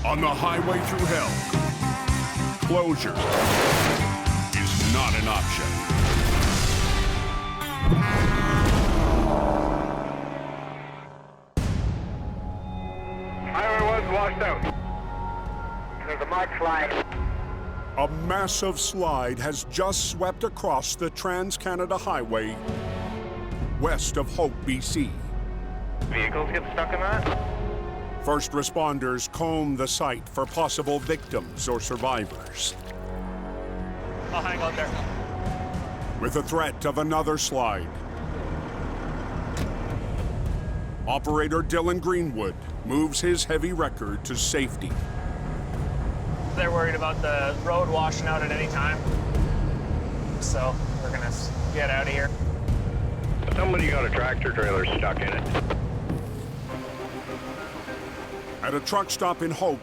On the Highway Thru Hell, closure is not an option. Highway 1's washed out. There's a mudslide. A massive slide has just swept across the Trans-Canada Highway west of Hope, BC. Vehicles get stuck in that? First responders comb the site for possible victims or survivors. I'll hang out there. With the threat of another slide, operator Dylan Greenwood moves his heavy record to safety. They're worried about the road washing out at any time. So we're gonna get out of here. Somebody got a tractor trailer stuck in it. At a truck stop in Hope,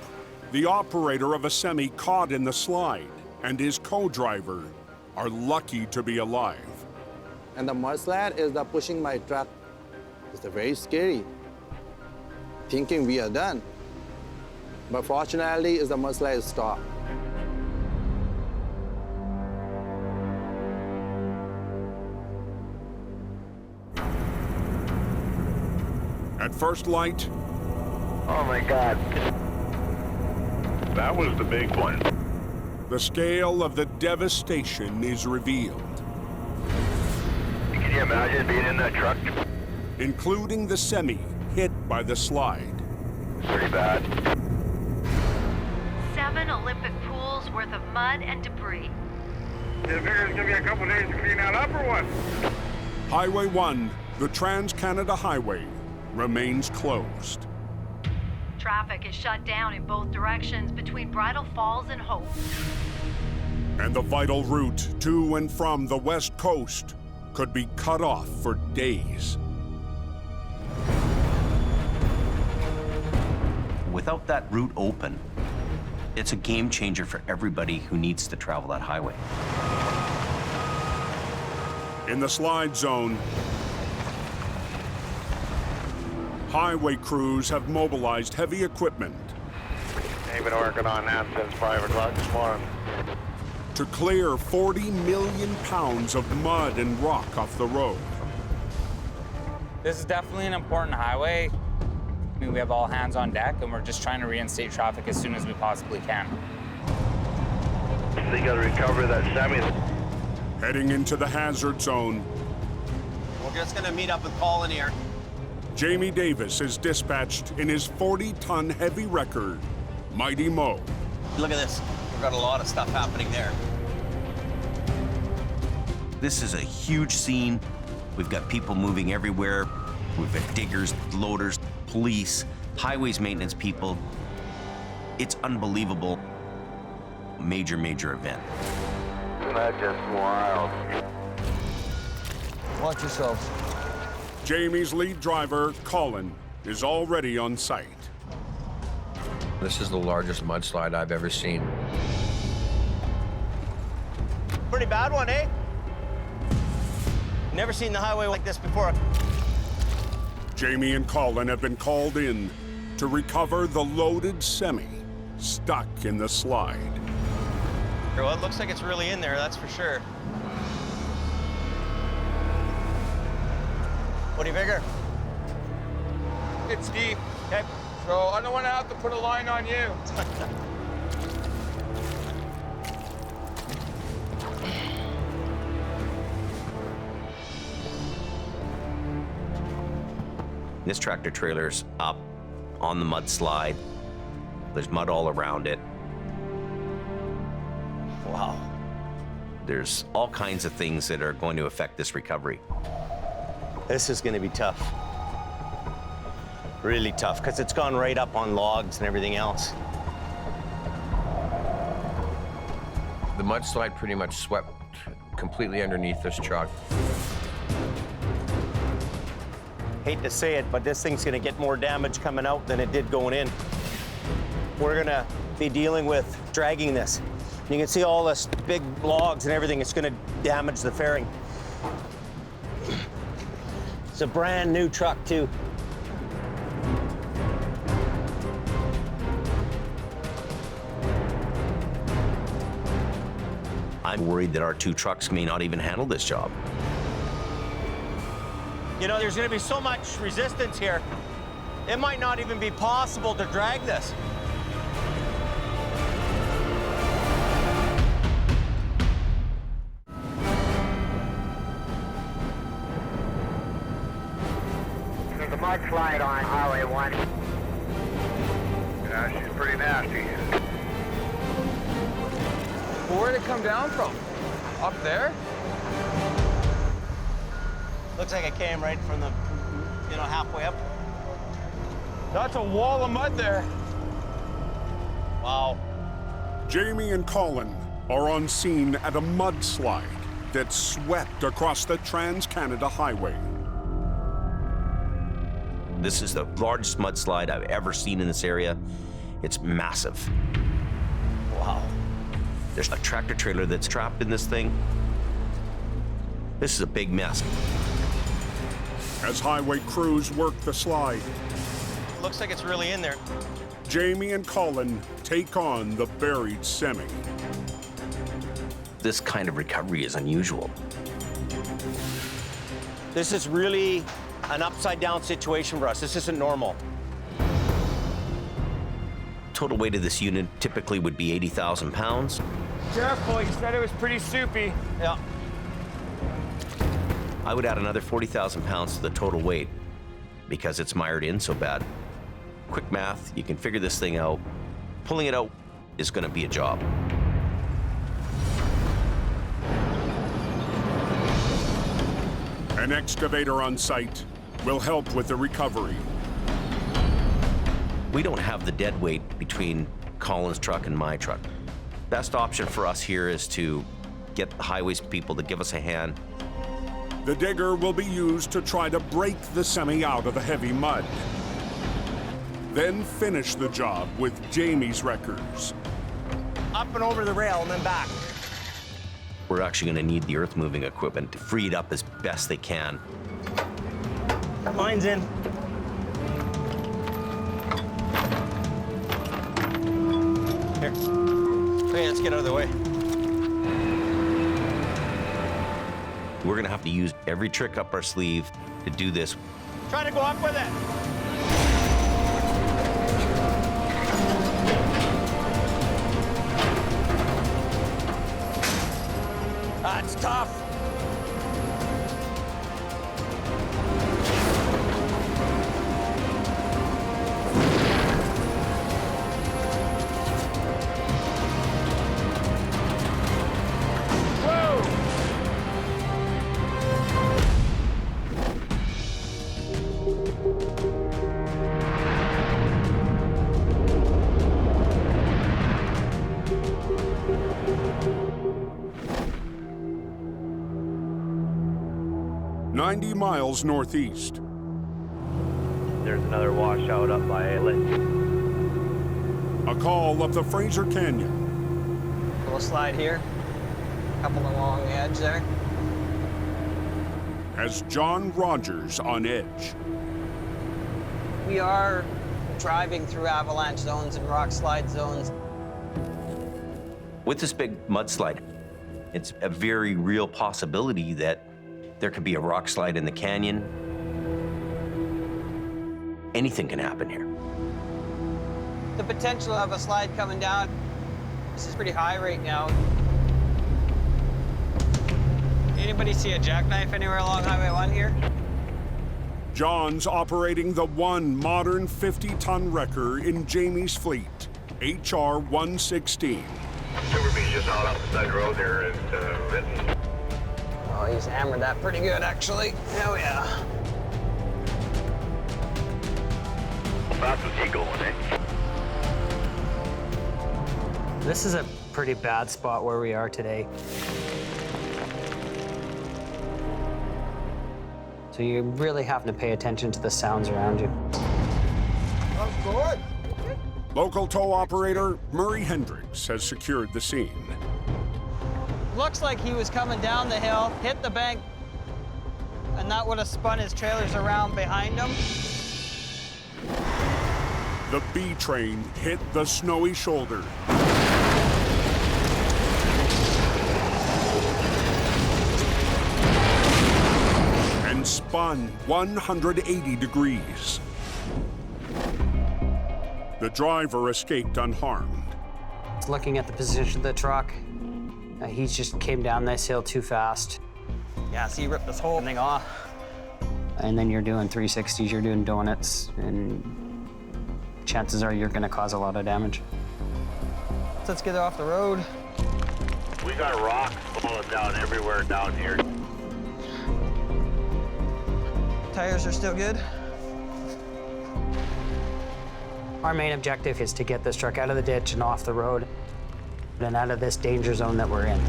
the operator of a semi caught in the slide and his co-driver are lucky to be alive. And the mudslide is the pushing my truck. It's very scary. Thinking we are done. But fortunately, is the mudslide stopped. At first light, Oh my God. That was the big one. the scale of the devastation is revealed. Can you imagine being in that truck? Including the semi hit by the slide. Pretty bad. 7 Olympic pools worth of mud and debris. You figure it's gonna be a couple days to clean that up or what? Highway 1, the Trans-Canada Highway, remains closed. Traffic is shut down in both directions between Bridal Falls and Hope. And the vital route to and from the West Coast could be cut off for days. Without that route open, it's a game changer for everybody who needs to travel that highway. In the slide zone, highway crews have mobilized heavy equipment They've been working on that since 5 o'clock this morning. to clear 40 million pounds of mud and rock off the road. This is definitely an important highway. I mean, we have all hands on deck, and we're just trying to reinstate traffic as soon as we possibly can. They gotta recover that semi. Heading into the hazard zone, We're just gonna meet up with Colin here. Jamie Davis is dispatched in his 40-ton heavy record, Mighty Mo. Look at this. We've got a lot of stuff happening there. This is a huge scene. We've got people moving everywhere. We've got diggers, loaders, police, highways maintenance people. It's unbelievable. Major, major event. That's just wild. Watch yourselves. Jamie's lead driver, Colin, is already on site. This is the largest mudslide I've ever seen. Pretty bad one, eh? Never seen the highway like this before. Jamie and Colin have been called in to recover the loaded semi stuck in the slide. Well, it looks like it's really in there, that's for sure. What do you figure? It's deep, Okay. so I don't want to have to put a line on you. This tractor trailer's up on the mudslide. There's mud all around it. Wow. There's all kinds of things that are going to affect this recovery. This is gonna be tough. Really tough, because it's gone right up on logs and everything else. The mudslide pretty much swept completely underneath this truck. Hate to say it, but this thing's gonna get more damage coming out than it did going in. We're gonna be dealing with dragging this. You can see all this big logs and everything. It's gonna damage the fairing. It's a brand new truck too. I'm worried that our two trucks may not even handle this job. You know, there's gonna be so much resistance here, it might not even be possible to drag this. There's a mudslide on Highway 1. Yeah, she's pretty nasty. Well, where'd it come down from? Up there? Looks like it came right from the, halfway up. That's a wall of mud there. Wow. Jamie and Colin are on scene at a mudslide that swept across the Trans-Canada Highway. This is the largest mudslide I've ever seen in this area. It's massive. Wow. There's a tractor trailer that's trapped in this thing. This is a big mess. As highway crews work the slide, Looks like it's really in there. Jamie and Colin take on the buried semi. This kind of recovery is unusual. This is really an upside-down situation for us. This isn't normal. Total weight of this unit typically would be 80,000 pounds. Careful, you said it was pretty soupy. Yeah. I would add another 40,000 pounds to the total weight because it's mired in so bad. Quick math, you can figure this thing out. Pulling it out is going to be a job. An excavator on site will help with the recovery. We don't have the dead weight between Colin's truck and my truck. Best option for us here is to get the highways people to give us a hand. The digger will be used to try to break the semi out of the heavy mud. Then finish the job with Jamie's wreckers. Up and over the rail and then back. We're actually going to need the earth-moving equipment to free it up as best they can. Mine's in. Here. Okay, let's get out of the way. We're going to have to use every trick up our sleeve to do this. Try to go up with it. That's tough. "90 miles northeast. There's another washout up by Lit. A call up the Fraser Canyon. Little slide here, couple along the edge there. Has John Rogers on edge. We are driving through avalanche zones and rock slide zones. With this big mudslide, it's a very real possibility that there could be a rock slide in the canyon. Anything can happen here. The potential of a slide coming down. This is pretty high right now. Anybody see a jackknife anywhere along Highway 1 here? John's operating the one modern 50-ton wrecker in Jamie's fleet, HR 116. Super B's just out off the side road there at Lytton. Oh, he's hammered that pretty good, actually. Oh, yeah. Fast was he going, eh? This is a pretty bad spot where we are today. So you're really having to pay attention to the sounds around you. That's good. Local tow operator Murray Hendricks has secured the scene. Looks like he was coming down the hill, hit the bank, and that would have spun his trailers around behind him. The B train hit the snowy shoulder. And spun 180 degrees. The driver escaped unharmed. Looking at the position of the truck, he just came down this hill too fast. Yeah, so he ripped this whole thing off. And then you're doing 360s, you're doing donuts, and chances are you're gonna cause a lot of damage. So let's get it off the road. We got rocks falling down everywhere down here. Tires are still good. Our main objective is to get this truck out of the ditch and off the road and out of this danger zone that we're in.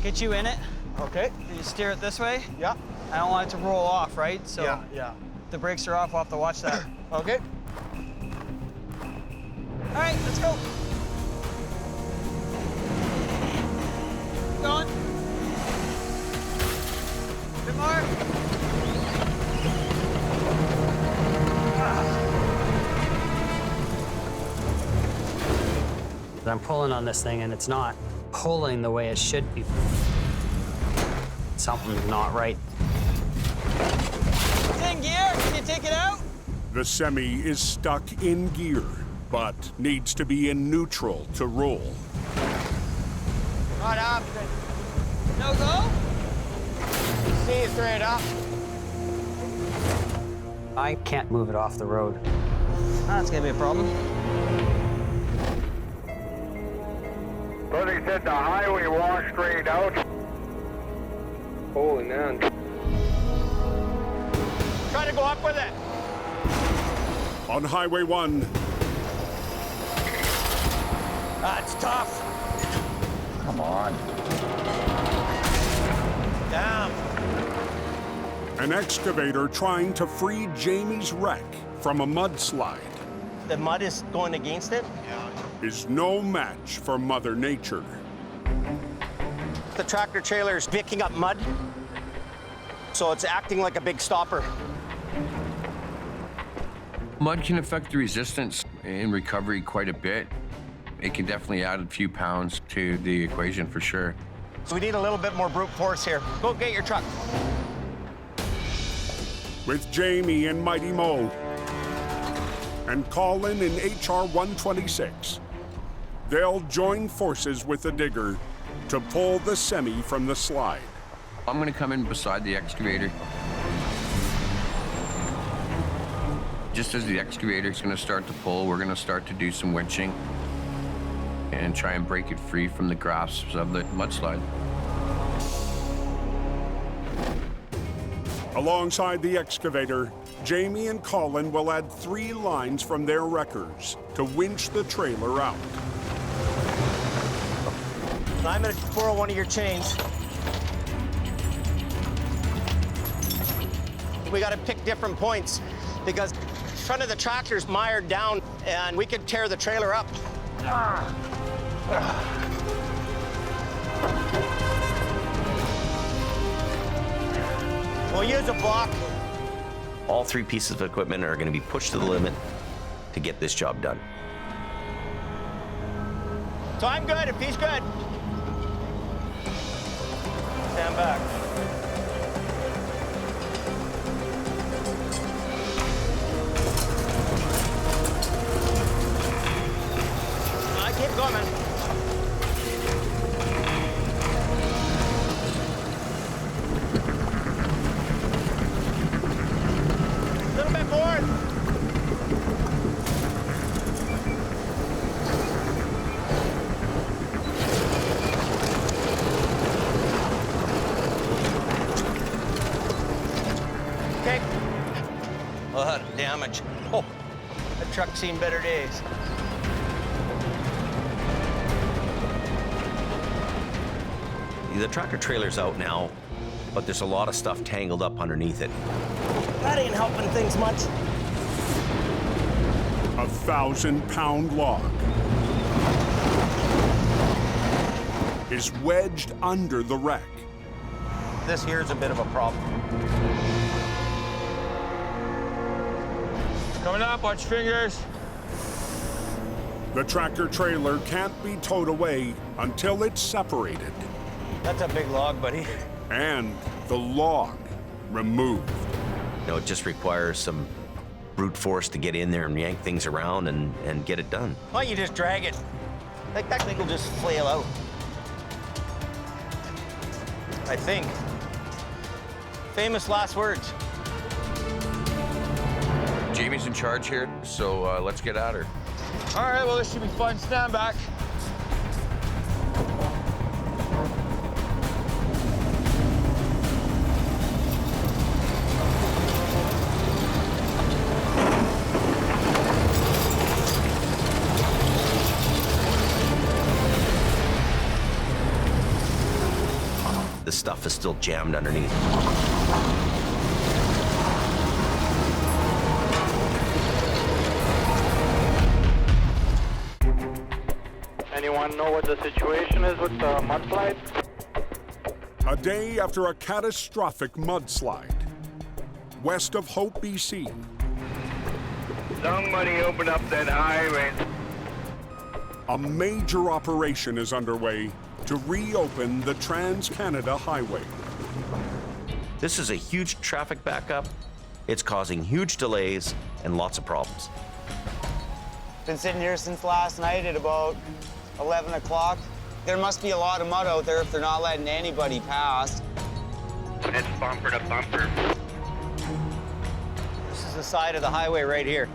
Get you in it. Okay. You steer it this way. Yeah. I don't want it to roll off, right? So yeah. the brakes are off, we'll have to watch that. Okay. All right, let's go. Going. A bit more. I'm pulling on this thing and it's not pulling the way it should be. Something's not right. It's in gear. Can you take it out? The semi is stuck in gear, but needs to be in neutral to roll. Not up. No go? See you straight up. I can't move it off the road. That's gonna be a problem. So they said the highway washed straight out. Holy man. Try to go up with it. On Highway 1. That's tough. Come on. Damn. An excavator trying to free Jamie's wreck from a mudslide The mud is going against it? is no match for Mother Nature. The tractor trailer is picking up mud, so it's acting like a big stopper. Mud can affect the resistance in recovery quite a bit. It can definitely add a few pounds to the equation for sure. So we need a little bit more brute force here. Go get your truck. With Jamie in Mighty Mo and Colin in HR 126, they'll join forces with the digger to pull the semi from the slide. I'm gonna come in beside the excavator. Just as the excavator's gonna start to pull, we're gonna start to do some winching and try and break it free from the grasps of the mudslide. Alongside the excavator, Jamie and Colin will add 3 lines from their wreckers to winch the trailer out. I'm gonna borrow one of your chains. We gotta pick different points because the front of the tractor's mired down and we could tear the trailer up. We'll use a block. All 3 pieces of equipment are going to be pushed to the limit to get this job done. So I'm good if he's good. Stand back. I keep coming. A little bit more. Okay. A lot of damage. Oh, that truck's seen better days. The tractor trailer's out now, but there's a lot of stuff tangled up underneath it. That ain't helping things much. A 1,000-pound log is wedged under the wreck. This here's a bit of a problem. Coming up, watch your fingers. The tractor trailer can't be towed away until it's separated. That's a big log, buddy. And the log removed. You know, it just requires some brute force to get in there and yank things around and get it done. Why don't you just drag it? Like that thing will just flail out. I think. Famous last words. Jamie's in charge here, so let's get at her. All right, well, this should be fun. Stand back. the stuff is still jammed underneath. Anyone know what the situation is with the mudslide? A day after a catastrophic mudslide, west of Hope, BC. Somebody open up that highway. A major operation is underway to reopen the Trans-Canada Highway. This is a huge traffic backup. It's causing huge delays and lots of problems. Been sitting here since last night at about 11 o'clock. There must be a lot of mud out there if they're not letting anybody pass. It's bumper to bumper. This is the side of the highway right here.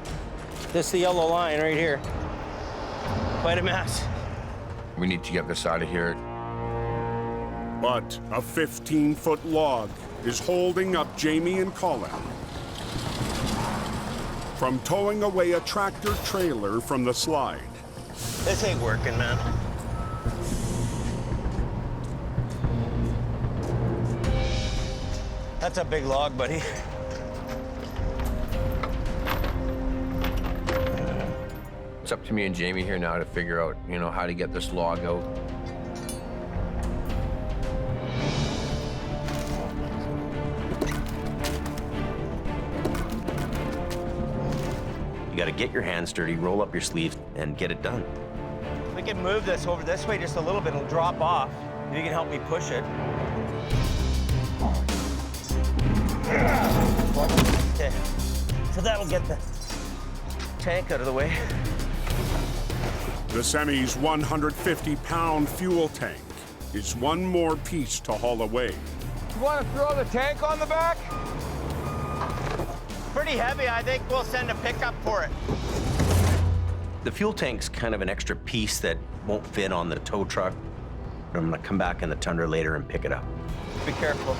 This is the yellow line right here. Quite a mess. We need to get this out of here. But a 15-foot log is holding up Jamie and Colin from towing away a tractor trailer from the slide. This ain't working, man. That's a big log, buddy. It's up to me and Jamie here now to figure out, how to get this log out. You gotta get your hands dirty, roll up your sleeves, and get it done. We can move this over this way just a little bit. It'll drop off. If you can help me push it. Okay. So that'll get the tank out of the way. The semi's 150-pound fuel tank is one more piece to haul away. You want to throw the tank on the back? Pretty heavy. I think we'll send a pickup for it. The fuel tank's kind of an extra piece that won't fit on the tow truck. I'm gonna come back in the Tundra later and pick it up. Be careful.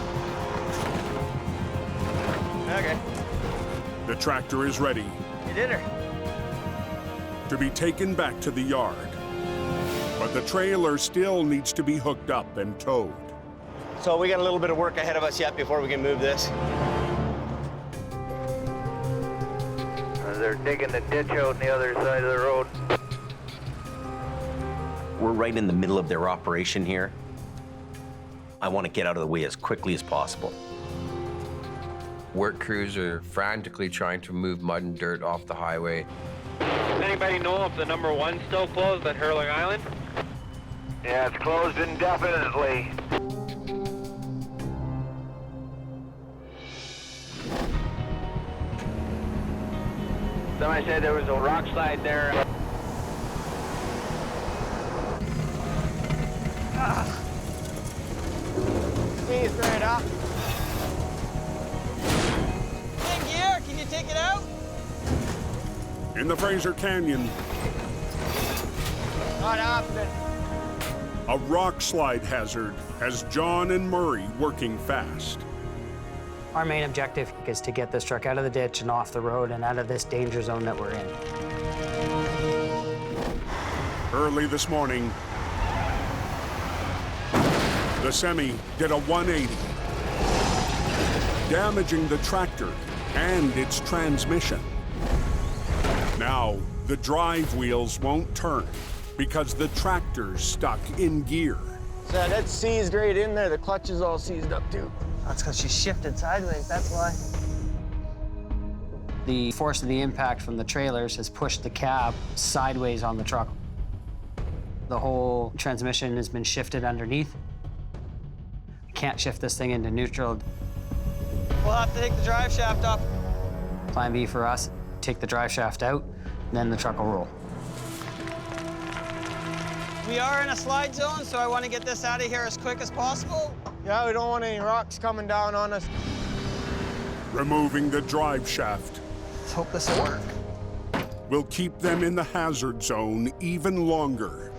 Okay. The tractor is ready. You did her. To be taken back to the yard. But the trailer still needs to be hooked up and towed. So we got a little bit of work ahead of us yet before we can move this. They're digging the ditch out on the other side of the road. We're right in the middle of their operation here. I want to get out of the way as quickly as possible. Work crews are frantically trying to move mud and dirt off the highway. Does anybody know if the number 1's still closed at Hurling Island? Yeah, it's closed indefinitely. Somebody said there was a rock slide there. Squeeze right up. In gear, can you take it out? In the Fraser Canyon, Not happening. a rock slide hazard has John and Murray working fast. Our main objective is to get this truck out of the ditch and off the road and out of this danger zone that we're in. Early this morning, the semi did a 180, damaging the tractor and its transmission. Now, the drive wheels won't turn because the tractor's stuck in gear. So that's seized right in there. The clutch is all seized up too. That's because she shifted sideways, that's why. The force of the impact from the trailers has pushed the cab sideways on the truck. The whole transmission has been shifted underneath. I can't shift this thing into neutral. We'll have to take the drive shaft off. Plan B for us, take the drive shaft out, then the truck will roll. We are in a slide zone, so I want to get this out of here as quick as possible. Yeah, we don't want any rocks coming down on us. Removing the drive shaft Let's hope this will work. will keep them in the hazard zone even longer.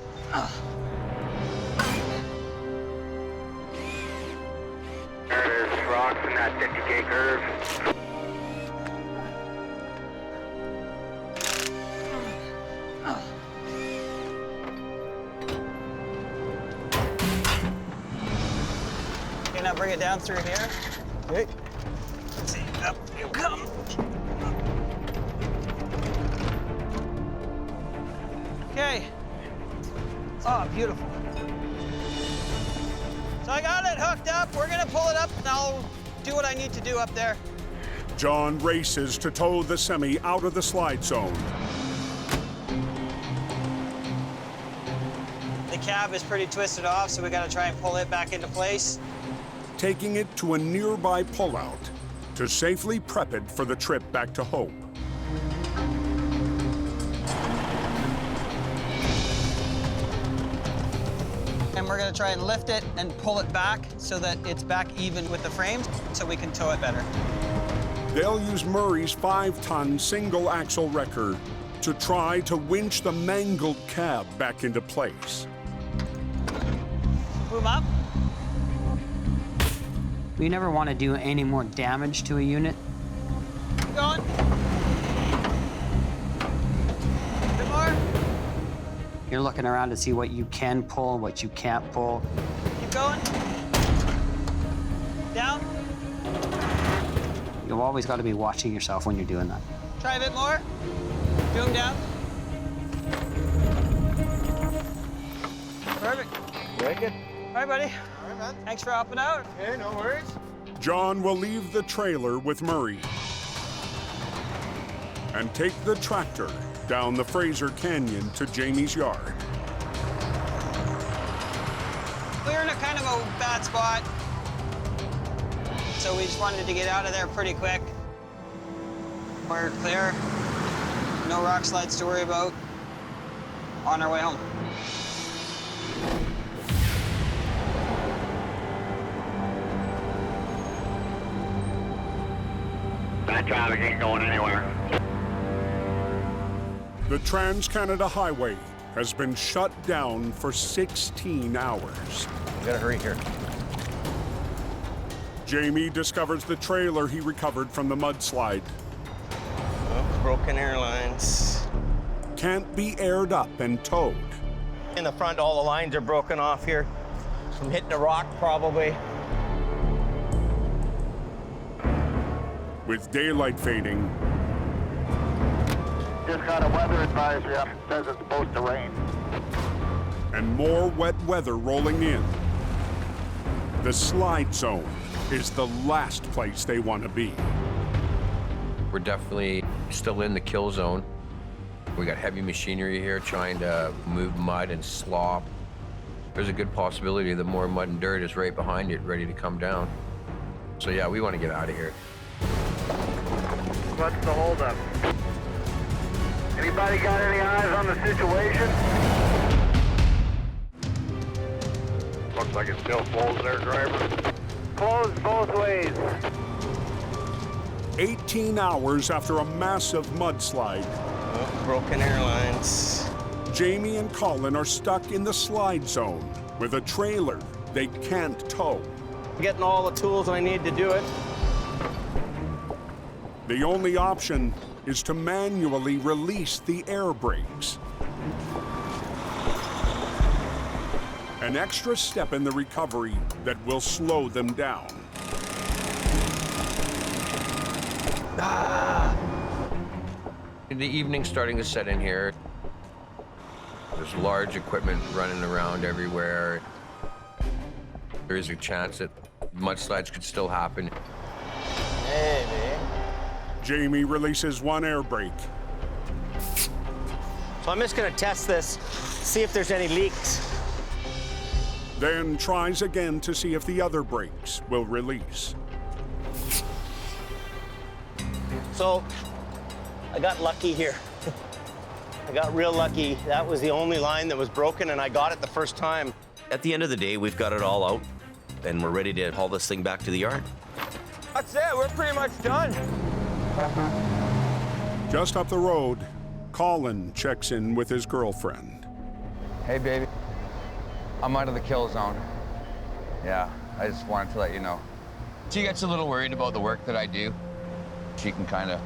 There's rocks in that 50K curve. gonna bring it down through here. Okay. Let's see, up you come. Okay. Oh, beautiful. So I got it hooked up. We're gonna pull it up and I'll do what I need to do up there. John races to tow the semi out of the slide zone. The cab is pretty twisted off, so we gotta try and pull it back into place. Taking it to a nearby pullout to safely prep it for the trip back to Hope. And we're gonna try and lift it and pull it back so that it's back even with the frames so we can tow it better. They'll use Murray's 5-ton single-axle wrecker to try to winch the mangled cab back into place. Move up. We never want to do any more damage to a unit. Keep going. A bit more. You're looking around to see what you can pull, what you can't pull. Keep going. Down. You've always got to be watching yourself when you're doing that. Try a bit more. Do them down. Perfect. Very good. All right, buddy. All right, man. Thanks for helping out. Okay, no worries. John will leave the trailer with Murray and take the tractor down the Fraser Canyon to Jamie's yard. We're in a kind of a bad spot, so we just wanted to get out of there pretty quick. We're clear. No rock slides to worry about. On our way home. That traffic ain't going anywhere. The Trans-Canada Highway has been shut down for 16 hours. We gotta hurry here. Jamie discovers the trailer he recovered from the mudslide. Oh, broken airlines. Can't be aired up and towed. In the front, all the lines are broken off here. From hitting a rock, probably. With daylight fading, Just got a weather advisory up. It says it's supposed to rain. and more wet weather rolling in, the slide zone is the last place they want to be. We're definitely still in the kill zone. We got heavy machinery here trying to move mud and slop. There's a good possibility that more mud and dirt is right behind it, ready to come down. So yeah, we want to get out of here. What's the holdup? Anybody got any eyes on the situation? Looks like it's still closed there, driver. Closed both ways. 18 hours after a massive mudslide. Oh, broken airlines. Jamie and Colin are stuck in the slide zone with a trailer they can't tow. Getting all the tools I need to do it. The only option is to manually release the air brakes. An extra step in the recovery that will slow them down. The evening's starting to set in here. There's large equipment running around everywhere. There is a chance that mudslides could still happen. Hey, man. Jamie releases one air brake. So I'm just gonna test this, see if there's any leaks. Then tries again to see if the other brakes will release. So I got lucky here. I got real lucky. That was the only line that was broken, and I got it the first time. At the end of the day, we've got it all out, and we're ready to haul this thing back to the yard. That's it. We're pretty much done. Just up the road, Colin checks in with his girlfriend. Hey, baby. I'm out of the kill zone. Yeah, I just wanted to let you know. She gets a little worried about the work that I do. She can kind of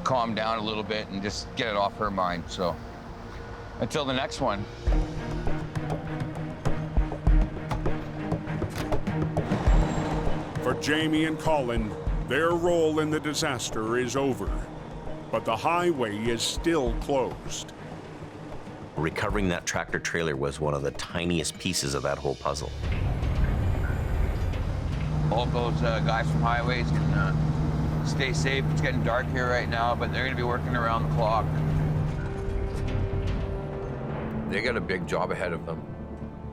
calm down a little bit and just get it off her mind. So until the next one. For Jamie and Colin, their role in the disaster is over, but the highway is still closed. Recovering that tractor trailer was one of the tiniest pieces of that whole puzzle. All those guys from Highways can stay safe. It's getting dark here right now, but they're gonna be working around the clock. They got a big job ahead of them.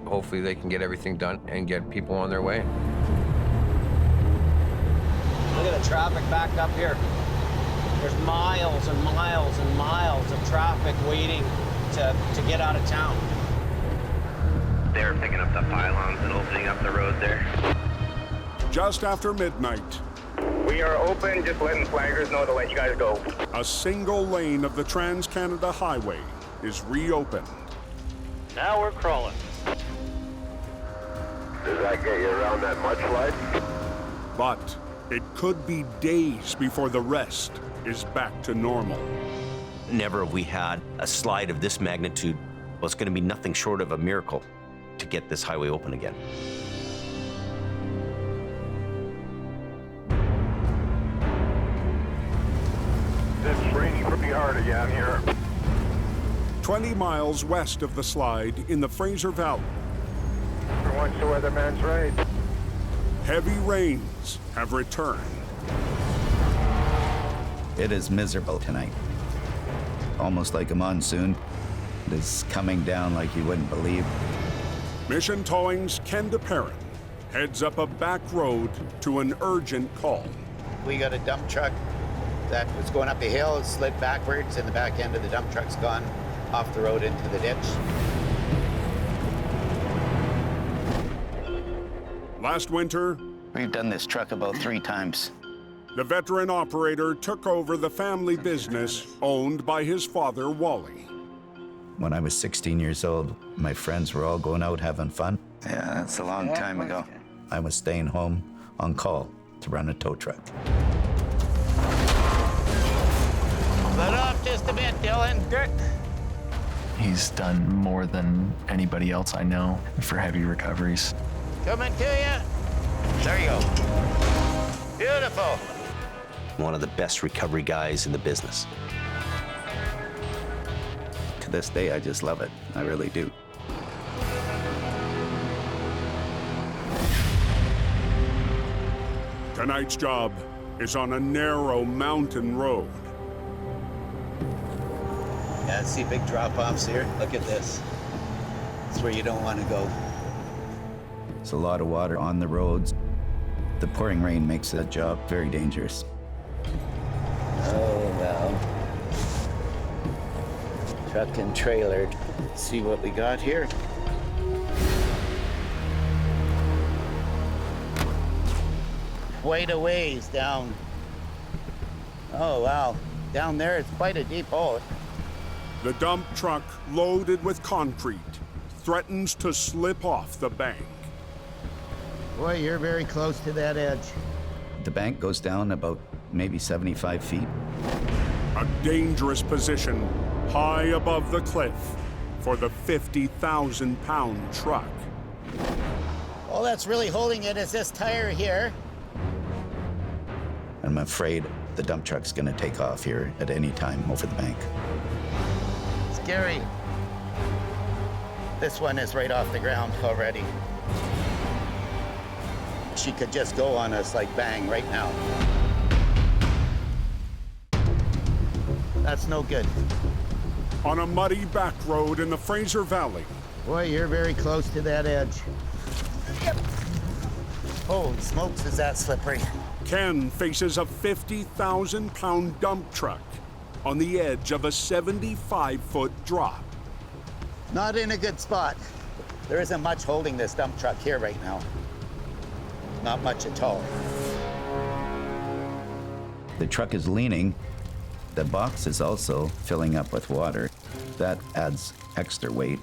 Hopefully they can get everything done and get people on their way. Look at the traffic backed up here. There's miles and miles and miles of traffic waiting to get out of town. They're picking up the pylons and opening up the road there. Just after midnight, We are open, just letting flaggers know to let you guys go. a single lane of the Trans-Canada Highway is reopened. Now we're crawling. Does that get you around that mudslide? But it could be days before the rest is back to normal. Never have we had a slide of this magnitude. Well, it's going to be nothing short of a miracle to get this highway open again. It's raining pretty hard again here. 20 miles west of the slide in the Fraser Valley, For once the weatherman's right. heavy rains have returned. It is miserable tonight. Almost like a monsoon. It is coming down like you wouldn't believe. Mission Towing's Ken DeParent heads up a back road to an urgent call. We got a dump truck that was going up a hill, it slid backwards, and the back end of the dump truck's gone off the road into the ditch. Last winter, We've done this truck about 3 times. the veteran operator took over the family business owned by his father, Wally. When I was 16 years old, my friends were all going out having fun. Yeah, that's a long time ago. I was staying home on call to run a tow truck. Let off just a bit, Dylan. Good. He's done more than anybody else I know for heavy recoveries. Coming to you. There you go. Beautiful. One of the best recovery guys in the business. To this day, I just love it. I really do. Tonight's job is on a narrow mountain road. Yeah, see big drop-offs here? Look at this. It's where you don't want to go. There's a lot of water on the roads. The pouring rain makes that job very dangerous. Oh, well. Truck and trailer. Let's see what we got here. Quite a ways down. Oh, wow. Down there, it's quite a deep hole. The dump truck, loaded with concrete, threatens to slip off the bank. Boy, you're very close to that edge. The bank goes down about maybe 75 feet. A dangerous position high above the cliff for the 50,000-pound truck. All that's really holding it is this tire here. I'm afraid the dump truck's gonna take off here at any time over the bank. Scary. This one is right off the ground already. She could just go on us like bang right now. That's no good. On a muddy back road in the Fraser Valley. Boy, you're very close to that edge. Yep. Holy smokes, is that slippery. Ken faces a 50,000-pound dump truck on the edge of a 75-foot drop. Not in a good spot. There isn't much holding this dump truck here right now. Not much at all. The truck is leaning. The box is also filling up with water. That adds extra weight.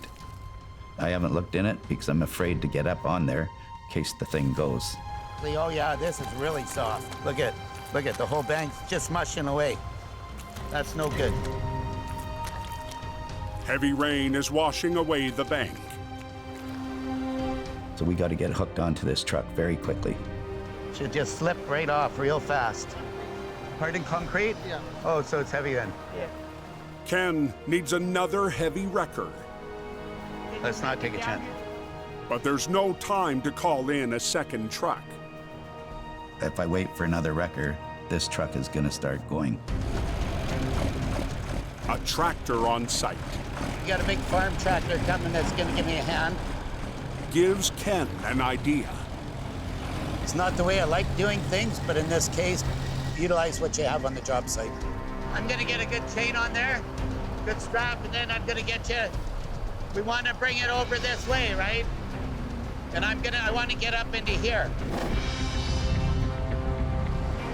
I haven't looked in it because I'm afraid to get up on there in case the thing goes. Oh yeah, this is really soft. Look at the whole bank's just mushing away. That's no good. Heavy rain is washing away the bank. So we got to get hooked onto this truck very quickly. Should just slip right off real fast. Hardened concrete? Yeah. Oh, so it's heavy then? Yeah. Ken needs another heavy wrecker. Let's not take a chance. But there's no time to call in a second truck. If I wait for another wrecker, this truck is gonna start going. A tractor on site. You got a big farm tractor coming that's gonna give me a hand. Gives Ken an idea. It's not the way I like doing things, but in this case, utilize what you have on the job site. I'm gonna get a good chain on there, good strap, and then I'm gonna get you, we wanna bring it over this way, right? And I wanna get up into here.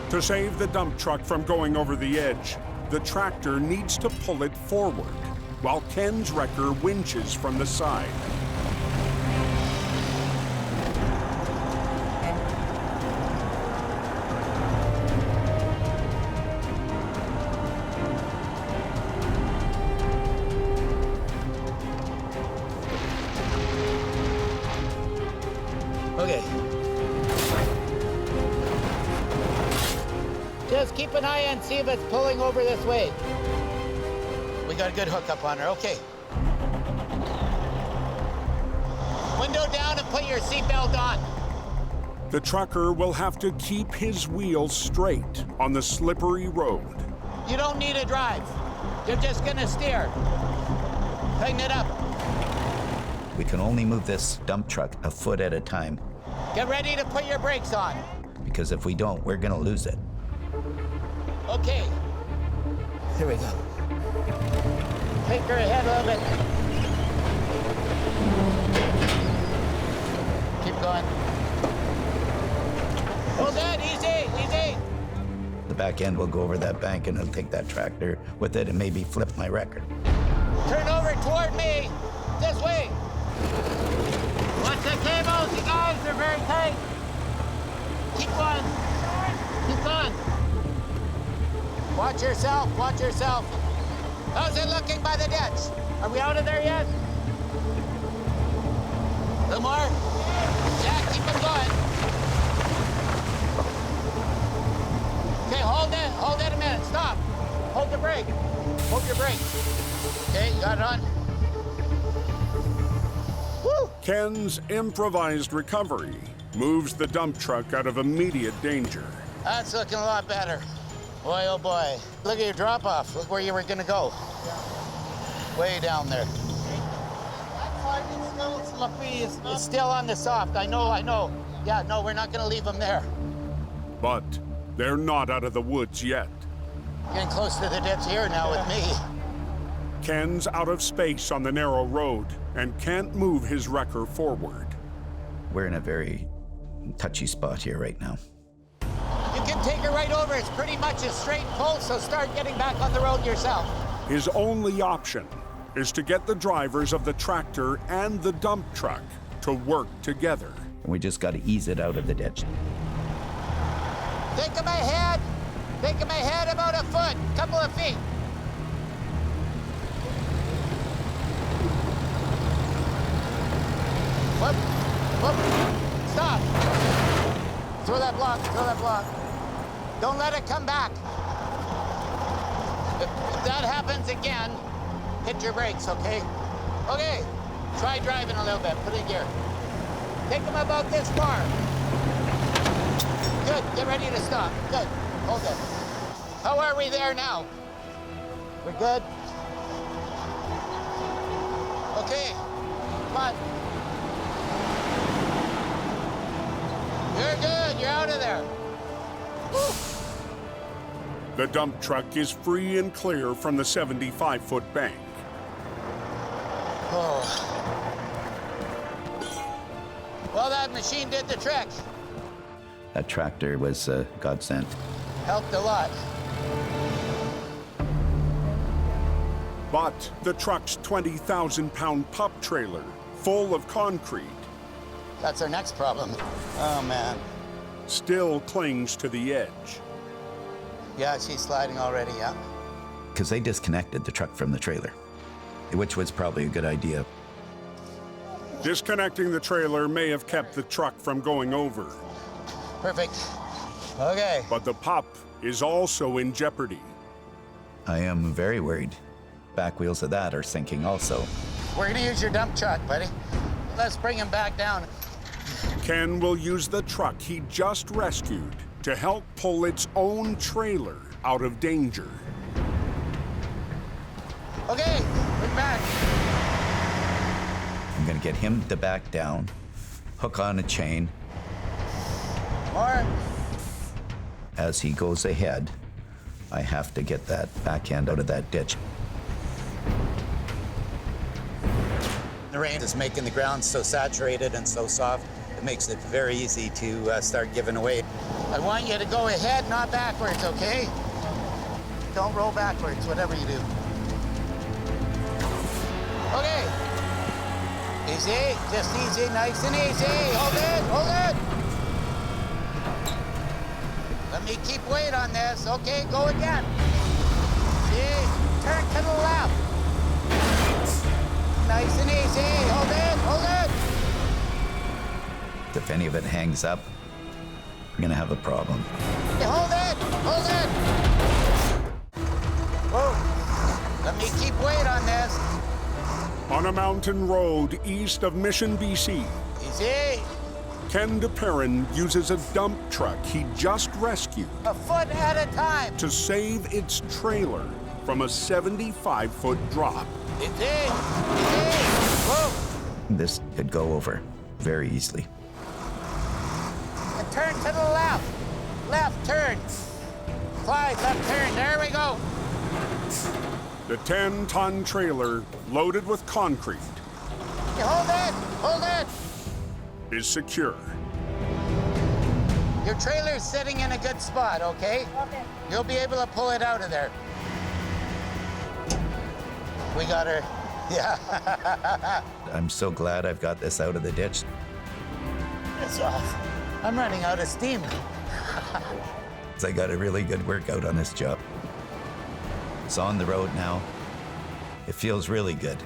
To save the dump truck from going over the edge, the tractor needs to pull it forward, while Ken's wrecker winches from the side. Okay. Just keep an eye and see if it's pulling over this way. We got a good hookup on her, okay. Window down and put your seatbelt on. The trucker will have to keep his wheels straight on the slippery road. You don't need to drive. You're just gonna steer. Tighten it up. We can only move this dump truck a foot at a time, Get ready to put your brakes on. because if we don't, we're gonna lose it. Okay. Here we go. Take her ahead a little bit. Keep going. Hold that, easy, easy. The back end will go over that bank and it'll take that tractor with it and maybe flip my wrecker. Turn over toward me. This way. Watch the cables, you guys, they're very tight. Keep going. Keep going. Watch yourself, watch yourself. How's it looking by the ditch? Are we out of there yet? A little more? Yeah, keep it going. Okay, hold it a minute, stop. Hold the brake, hold your brake. Okay, you got it on? Woo! Ken's improvised recovery moves the dump truck out of immediate danger. That's looking a lot better. Boy, oh boy. Look at your drop off. Look where you were gonna go. Way down there. It's still slippery. It's still on the soft. I know. Yeah, no, we're not gonna leave them there. But they're not out of the woods yet. Getting close to the ditch here now with me. Ken's out of space on the narrow road and can't move his wrecker forward. We're in a very touchy spot here right now. You can take her right over. It's pretty much a straight pull, so start getting back on the road yourself. His only option is to get the drivers of the tractor and the dump truck to work together. And we just got to ease it out of the ditch. Think of my head. Think of my head about a foot, couple of feet. Whoop, whoop, stop. Throw that block, throw that block. Don't let it come back. If that happens again, hit your brakes, okay? Okay, try driving a little bit, put it in gear. Take them about this far. Good, get ready to stop. Good, hold it. How are we there now? We're good? Okay, come on. You're good, you're out of there. Woo. The dump truck is free and clear from the 75-foot bank. Oh. Well, that machine did the trick. That tractor was a godsend. Helped a lot. But the truck's 20,000-pound pup trailer, full of concrete, That's our next problem. Oh, man. still clings to the edge. Yeah, she's sliding already, yeah. Because they disconnected the truck from the trailer, which was probably a good idea. Disconnecting the trailer may have kept the truck from going over. Perfect. Okay. But the pup is also in jeopardy. I am very worried. Back wheels of that are sinking also. We're gonna use your dump truck, buddy. Let's bring him back down. Ken will use the truck he just rescued to help pull its own trailer out of danger. Okay, bring back. I'm gonna get him to back down, hook on a chain. More. As he goes ahead, I have to get that back end out of that ditch. The rain is making the ground so saturated and so soft, it makes it very easy to start giving away. I want you to go ahead, not backwards, okay? Don't roll backwards, whatever you do. Okay. Easy, just easy, nice and easy. Hold it, hold it. Let me keep weight on this. Okay, go again. See, turn to the left. Nice and easy. Hold it, hold it. If any of it hangs up, we're gonna have a problem. Hey, hold it, hold it. Whoa, let me keep weight on this. On a mountain road east of Mission, BC, Easy. Ken DePerrin uses a dump truck he just rescued A foot at a time. to save its trailer from a 75-foot drop. Easy, easy. Whoa. This could go over very easily. And turn to the left. Left turn. Clyde, left turn. There we go. The 10-ton trailer, loaded with concrete, Hey, hold it, hold it. is secure. Your trailer's sitting in a good spot, okay? Okay. You'll be able to pull it out of there. We got her. Yeah. I'm so glad I've got this out of the ditch. It's off. I'm running out of steam. I got a really good workout on this job. It's on the road now. It feels really good.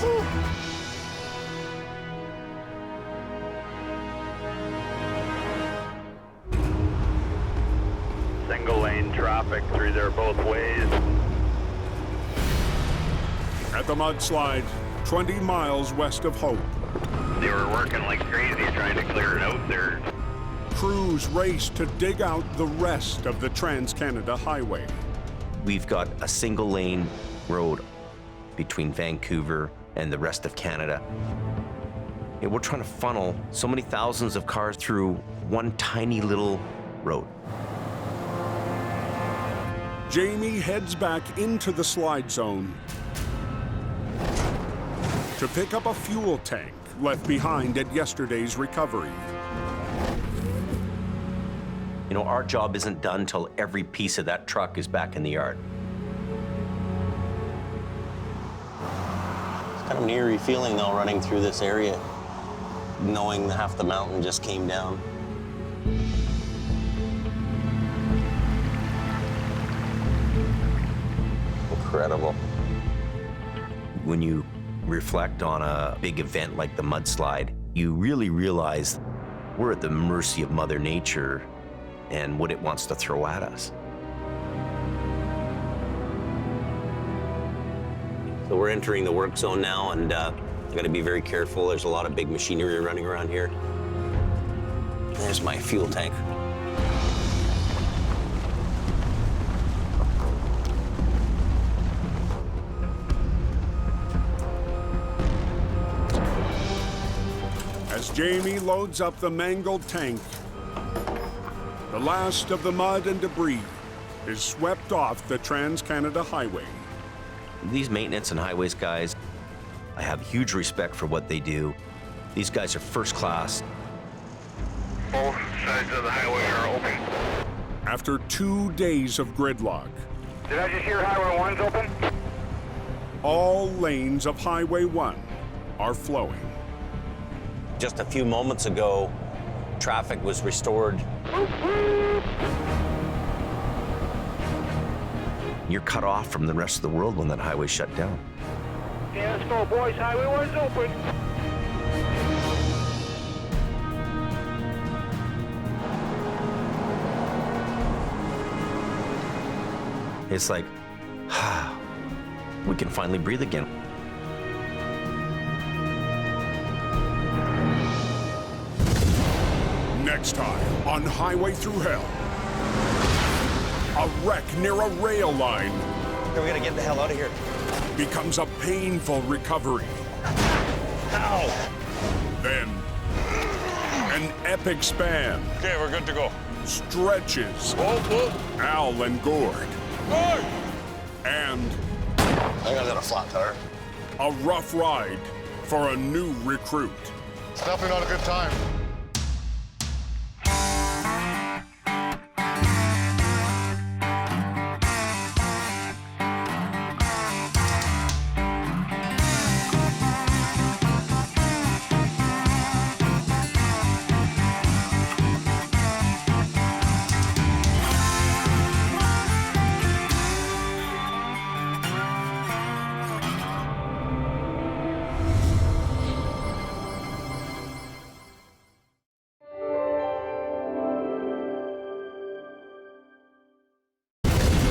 Woo. Single lane traffic through there both ways. At the mudslide, 20 miles west of Hope, They were working like crazy trying to clear it out there. crews race to dig out the rest of the Trans-Canada Highway. We've got a single lane road between Vancouver and the rest of Canada. And we're trying to funnel so many thousands of cars through one tiny little road. Jamie heads back into the slide zone to pick up a fuel tank left behind at yesterday's recovery. You know, our job isn't done till every piece of that truck is back in the yard. It's kind of an eerie feeling, though, running through this area, knowing half the mountain just came down. Incredible. When you reflect on a big event like the mudslide, you really realize we're at the mercy of Mother Nature and what it wants to throw at us. So we're entering the work zone now, and got to be very careful. There's a lot of big machinery running around here. There's my fuel tank. As Jamie loads up the mangled tank, the last of the mud and debris is swept off the Trans-Canada Highway. These maintenance and highways guys, I have huge respect for what they do. These guys are first class. Both sides of the highway are open. After 2 days of gridlock, Did I just hear Highway 1's open? all lanes of Highway 1 are flowing. Just a few moments ago, traffic was restored. You're cut off from the rest of the world when that highway shut down. Yeah, let's go, boys. Highway 1's open. it's like, we can finally breathe again. Next time on Highway Thru Hell, a wreck near a rail line. We gotta get the hell out of here. Becomes a painful recovery. Ow! Then, an epic span. Okay, we're good to go. Stretches. Whoa. Al and Gord. Good. And I got a flat tire. a rough ride for a new recruit. It's definitely not a good time.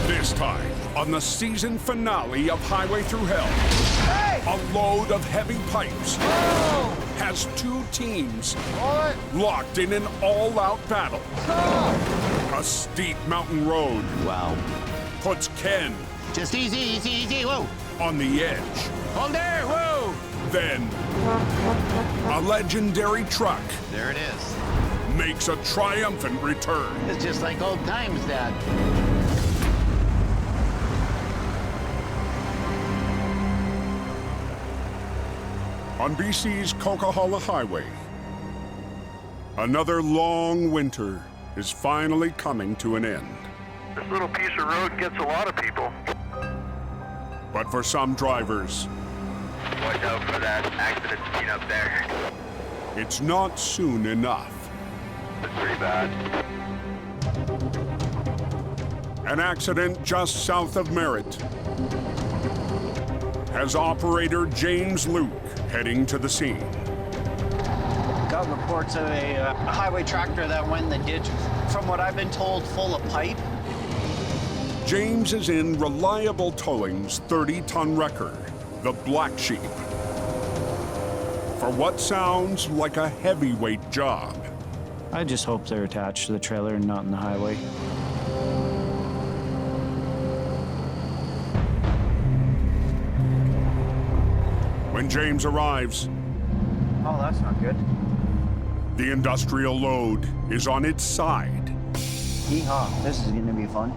This time, on the season finale of Highway Thru Hell, a load of heavy pipes has two teams locked in an all-out battle. A steep mountain road. Wow. Puts Ken Just easy, whoa. on the edge. Hold there, whoa. Then, a legendary truck There it is. makes a triumphant return. It's just like old times, Dad. On BC's Coquihalla Highway, another long winter is finally coming to an end. This little piece of road gets a lot of people. But for some drivers, Watch out for that accident scene up there. it's not soon enough. It's pretty bad. An accident just south of Merritt has operator James Luke heading to the scene. Got reports of a highway tractor that went in the ditch, from what I've been told, full of pipe. James is in Reliable Towing's 30-ton wrecker, the Black Sheep, for what sounds like a heavyweight job. I just hope they're attached to the trailer and not in the highway. When James arrives, Oh, that's not good. the industrial load is on its side. Yeehaw, this is gonna be fun.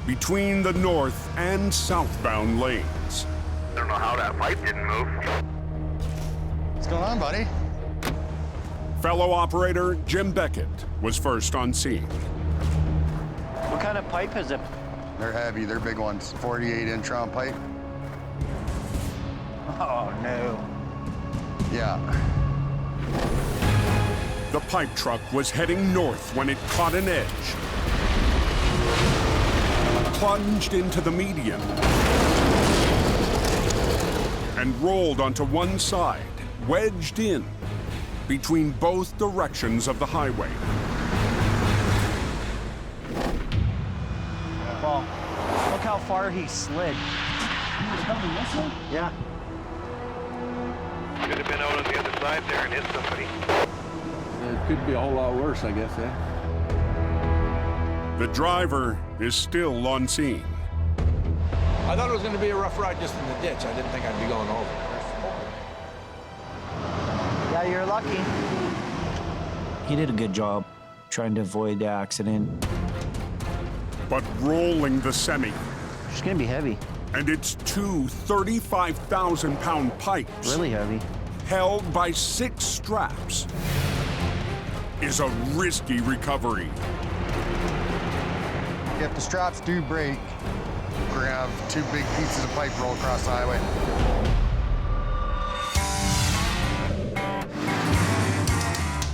Between the north and southbound lanes. I don't know how that pipe didn't move. What's going on, buddy? Fellow operator Jim Beckett was first on scene. What kind of pipe is it? They're heavy, they're big ones. 48-inch round pipe. Oh, no. Yeah. The pipe truck was heading north when it caught an edge. Plunged into the median. And rolled onto one side, wedged in between both directions of the highway. Well, look how far he slid. Coming this way? Yeah. Could have been out on the other side there and hit somebody. It could be a whole lot worse, I guess, eh? The driver is still on scene. I thought it was going to be a rough ride just in the ditch. I didn't think I'd be going over. Yeah, you're lucky. He did a good job trying to avoid the accident. But rolling the semi. It's gonna be heavy. And it's two 35,000-pound pipes. Really heavy. Held by 6 straps. Is a risky recovery. If the straps do break, we're gonna have 2 big pieces of pipe roll across the highway.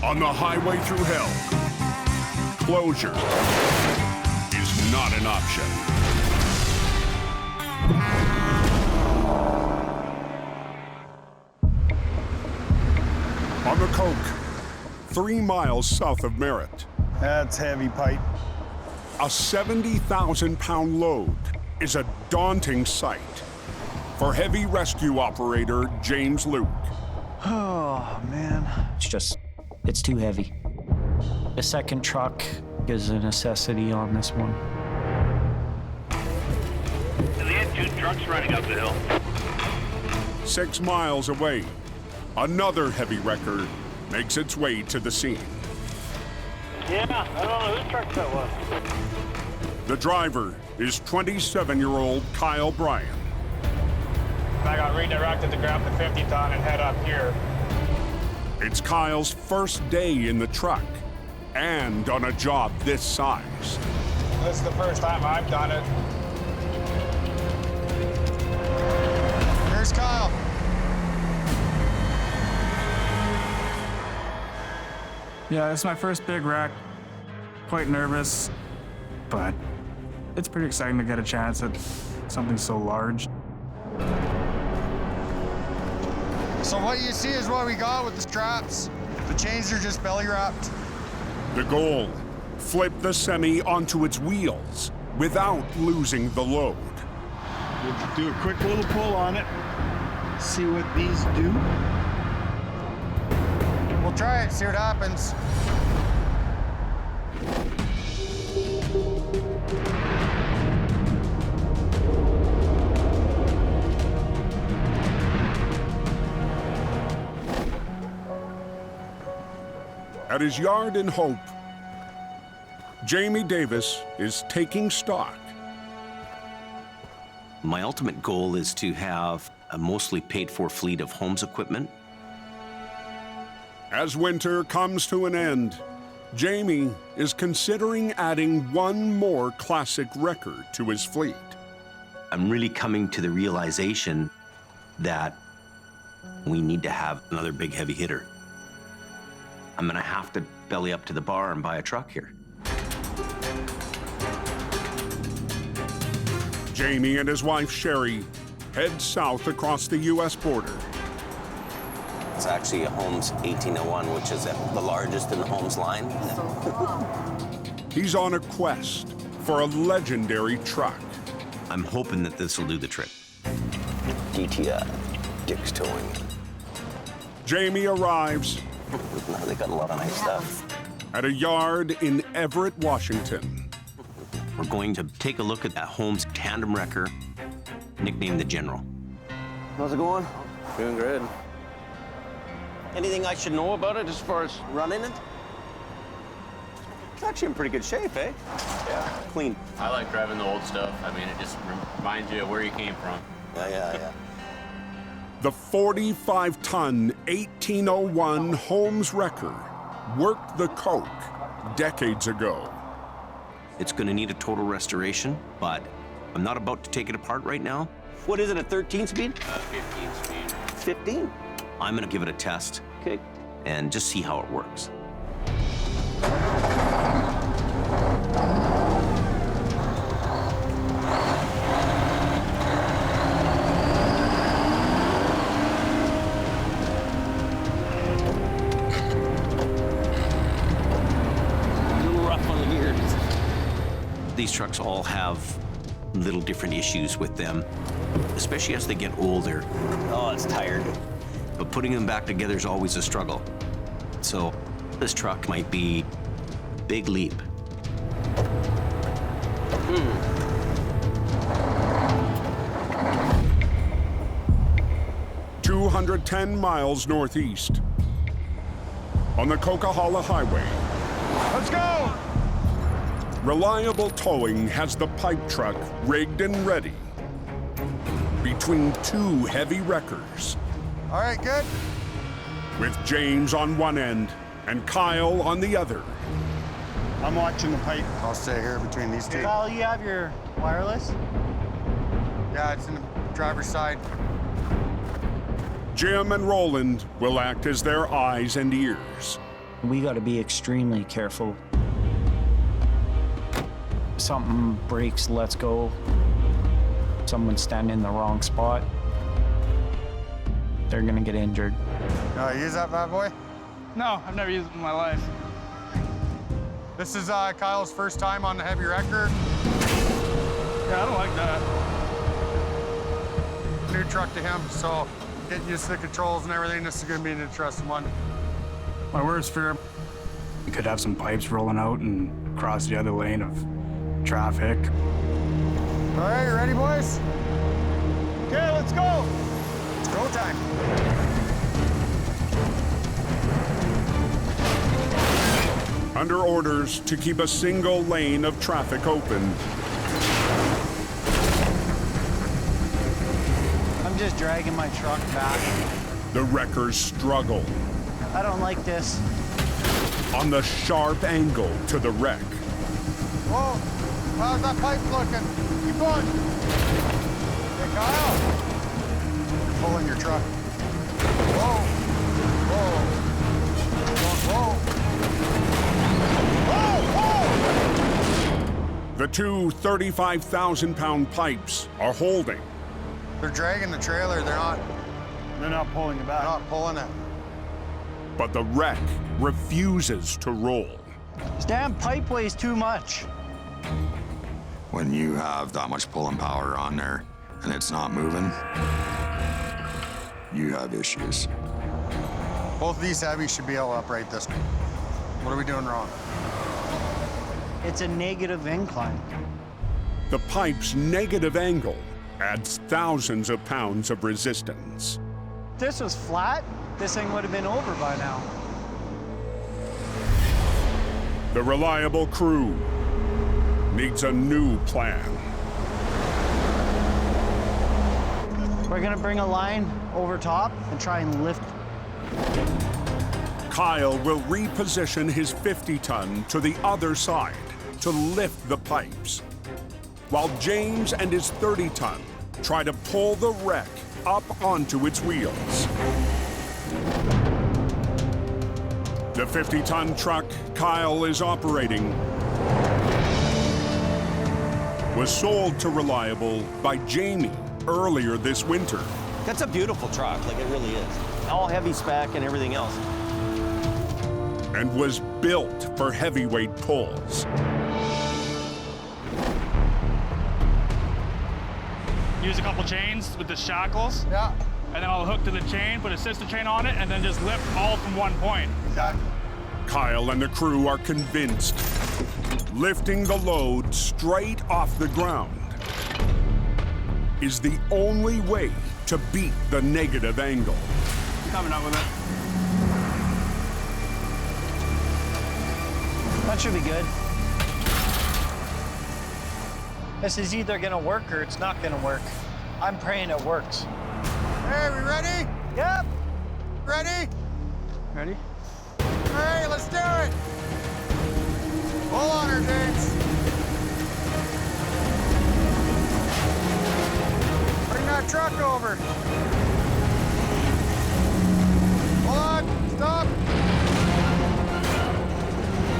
On the Highway Thru Hell, closure is not an option. On the Coke, 3 miles south of Merritt. That's heavy pipe. A 70,000-pound load is a daunting sight for heavy rescue operator James Luke. Oh, man. It's too heavy. A second truck is a necessity on this one. And they had 2 trucks running up the hill. 6 miles away, another heavy wrecker makes its way to the scene. Yeah, I don't know whose truck that was. The driver is 27-year-old Kyle Bryan. I got redirected to grab the 50-ton and head up here. It's Kyle's first day in the truck and on a job this size. This is the first time I've done it. Here's Kyle. Yeah, it's my first big wreck. Quite nervous, but it's pretty exciting to get a chance at something so large. So what you see is what we got with the straps. The chains are just belly wrapped. The goal, flip the semi onto its wheels without losing the load. We'll do a quick little pull on it. See what these do. We'll try it, see what happens. At his yard in Hope, Jamie Davis is taking stock. My ultimate goal is to have a mostly paid-for fleet of Holmes equipment. As winter comes to an end, Jamie is considering adding one more classic record to his fleet. I'm really coming to the realization that we need to have another big heavy hitter. I'm gonna have to belly up to the bar and buy a truck here. Jamie and his wife Sherry head south across the U.S. border. It's actually a Holmes 1801, which is the largest in the Holmes line. He's on a quest for a legendary truck. I'm hoping that this will do the trick. GTI, Dick's Towing. Jamie arrives They got a lot of nice stuff. at a yard in Everett, Washington. We're going to take a look at that Holmes tandem wrecker, nicknamed the General. How's it going? Doing good. Anything I should know about it as far as running it? It's actually in pretty good shape, eh? Yeah. Clean. I like driving the old stuff. I mean, it just reminds you of where you came from. Yeah. The 45-ton 1801 Holmes wrecker worked the coke decades ago. It's going to need a total restoration, but I'm not about to take it apart right now. What is it, a 13 speed? 15 speed. 15? I'm going to give it a test. Okay. And just see how it works. These trucks all have little different issues with them, especially as they get older. Oh, it's tired. But putting them back together is always a struggle. So this truck might be a big leap. 210 miles northeast on the Coquihalla Highway. Let's go! Reliable Towing has the pipe truck rigged and ready between two heavy wreckers. All right, good. With James on one end and Kyle on the other. I'm watching the pipe. I'll stay here between these two. Kyle, you have your wireless? Yeah, it's in the driver's side. Jim and Roland will act as their eyes and ears. We got to be extremely careful. Something breaks, let's go. Someone's standing in the wrong spot, they're gonna get injured. Use that bad boy? No, I've never used it in my life. This is Kyle's first time on the heavy wrecker. Yeah, I don't like that. New truck to him, so getting used to the controls and everything, this is gonna be an interesting one. My worst fear, you could have some pipes rolling out and cross the other lane of traffic. All right, you ready, boys? Okay, let's go. It's go time. Under orders to keep a single lane of traffic open, I'm just dragging my truck back. the wreckers struggle I don't like this. on the sharp angle to the wreck. Whoa, how's that pipe looking? Keep going. Hey, Kyle. Pull in your truck. Whoa, whoa, whoa, whoa. The two 35,000-pound pipes are holding. They're dragging the trailer, they're not pulling it back. They're not pulling it. But the wreck refuses to roll. This damn pipe weighs too much. When you have that much pulling power on there and it's not moving, you have issues. Both of these heavies should be able to upright this. What are we doing wrong? It's a negative incline. The pipe's negative angle adds thousands of pounds of resistance. If this was flat, this thing would have been over by now. The reliable crew needs a new plan. We're gonna bring a line over top and try and lift. Kyle will reposition his 50-ton to the other side to lift the pipes, while James and his 30-ton try to pull the wreck up onto its wheels. The 50-ton truck Kyle is operating was sold to Reliable by Jamie earlier this winter. That's a beautiful truck, like it really is. All heavy spec and everything else. And was built for heavyweight pulls. Use a couple chains with the shackles. Yeah. And then I'll hook to the chain, put a sister chain on it, and then just lift all from one point. Exactly. Kyle and the crew are convinced lifting the load straight off the ground is the only way to beat the negative angle. I'm coming up with it. That should be good. This is either gonna work or it's not gonna work. I'm praying it works. Hey, we ready? Yep. Ready? Ready? All right, let's do it. Hold on her, James. Bring that truck over. Hold on, stop.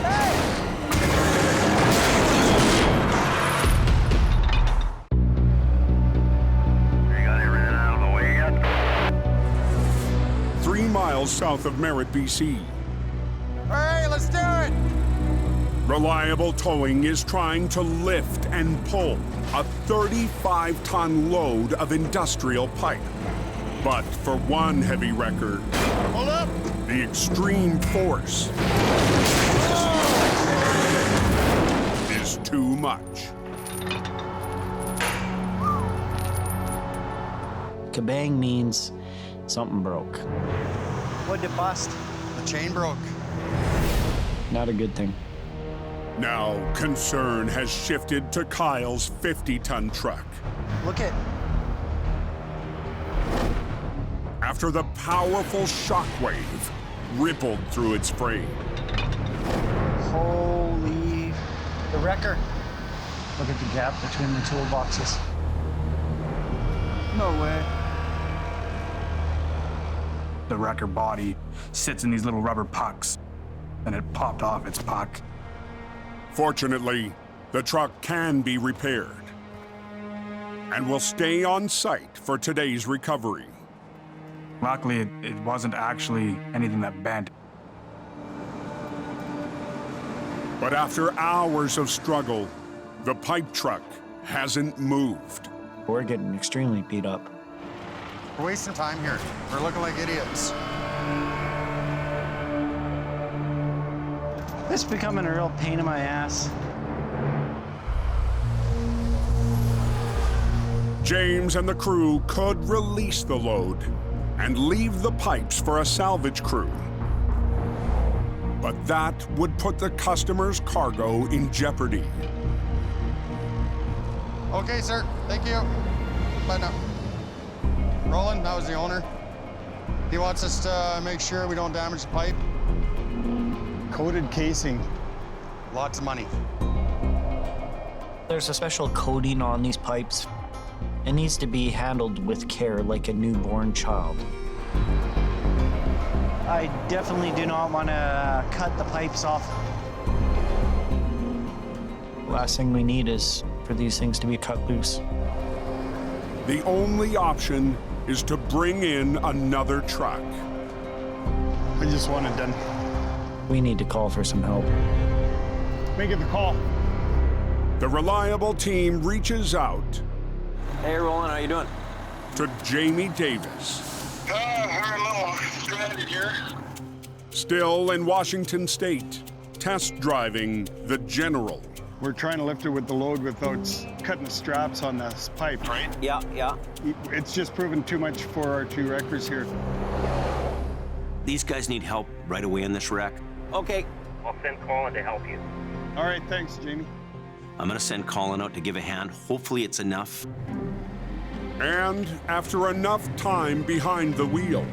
Hey! You got everything out of the way yet? 3 miles south of Merritt, BC. All right, let's do it. Reliable Towing is trying to lift and pull a 35-ton load of industrial pipe. But for one heavy wrecker, Hold up. the extreme force is too much. Kabang means something broke. What'd it bust? The chain broke. Not a good thing. Now, concern has shifted to Kyle's 50-ton truck. Look at. After the powerful shockwave rippled through its frame. Holy. The wrecker. Look at the gap between the toolboxes. No way. The wrecker body sits in these little rubber pucks, and it popped off its puck. Fortunately, the truck can be repaired and will stay on site for today's recovery. Luckily, it wasn't actually anything that bent. But after hours of struggle, the pipe truck hasn't moved. We're getting extremely beat up. We're wasting time here. We're looking like idiots. This is becoming a real pain in my ass. James and the crew could release the load and leave the pipes for a salvage crew. But that would put the customer's cargo in jeopardy. Okay, sir. Thank you. Bye now. Roland, that was the owner. He wants us to make sure we don't damage the pipe. Coated casing. Lots of money. There's a special coating on these pipes. It needs to be handled with care like a newborn child. I definitely do not want to cut the pipes off. Last thing we need is for these things to be cut loose. The only option is to bring in another truck. I just want it done. We need to call for some help. Making the call. The reliable team reaches out. Hey, Roland, how you doing? To Jamie Davis. We're a little stranded here. Still in Washington State, test driving the General. We're trying to lift it with the load without cutting the straps on this pipe, right? Yeah, yeah. It's just proven too much for our two wreckers here. These guys need help right away in this wreck. Okay. I'll send Colin to help you. All right, thanks, Jamie. I'm gonna send Colin out to give a hand. Hopefully it's enough. And after enough time behind the wheel,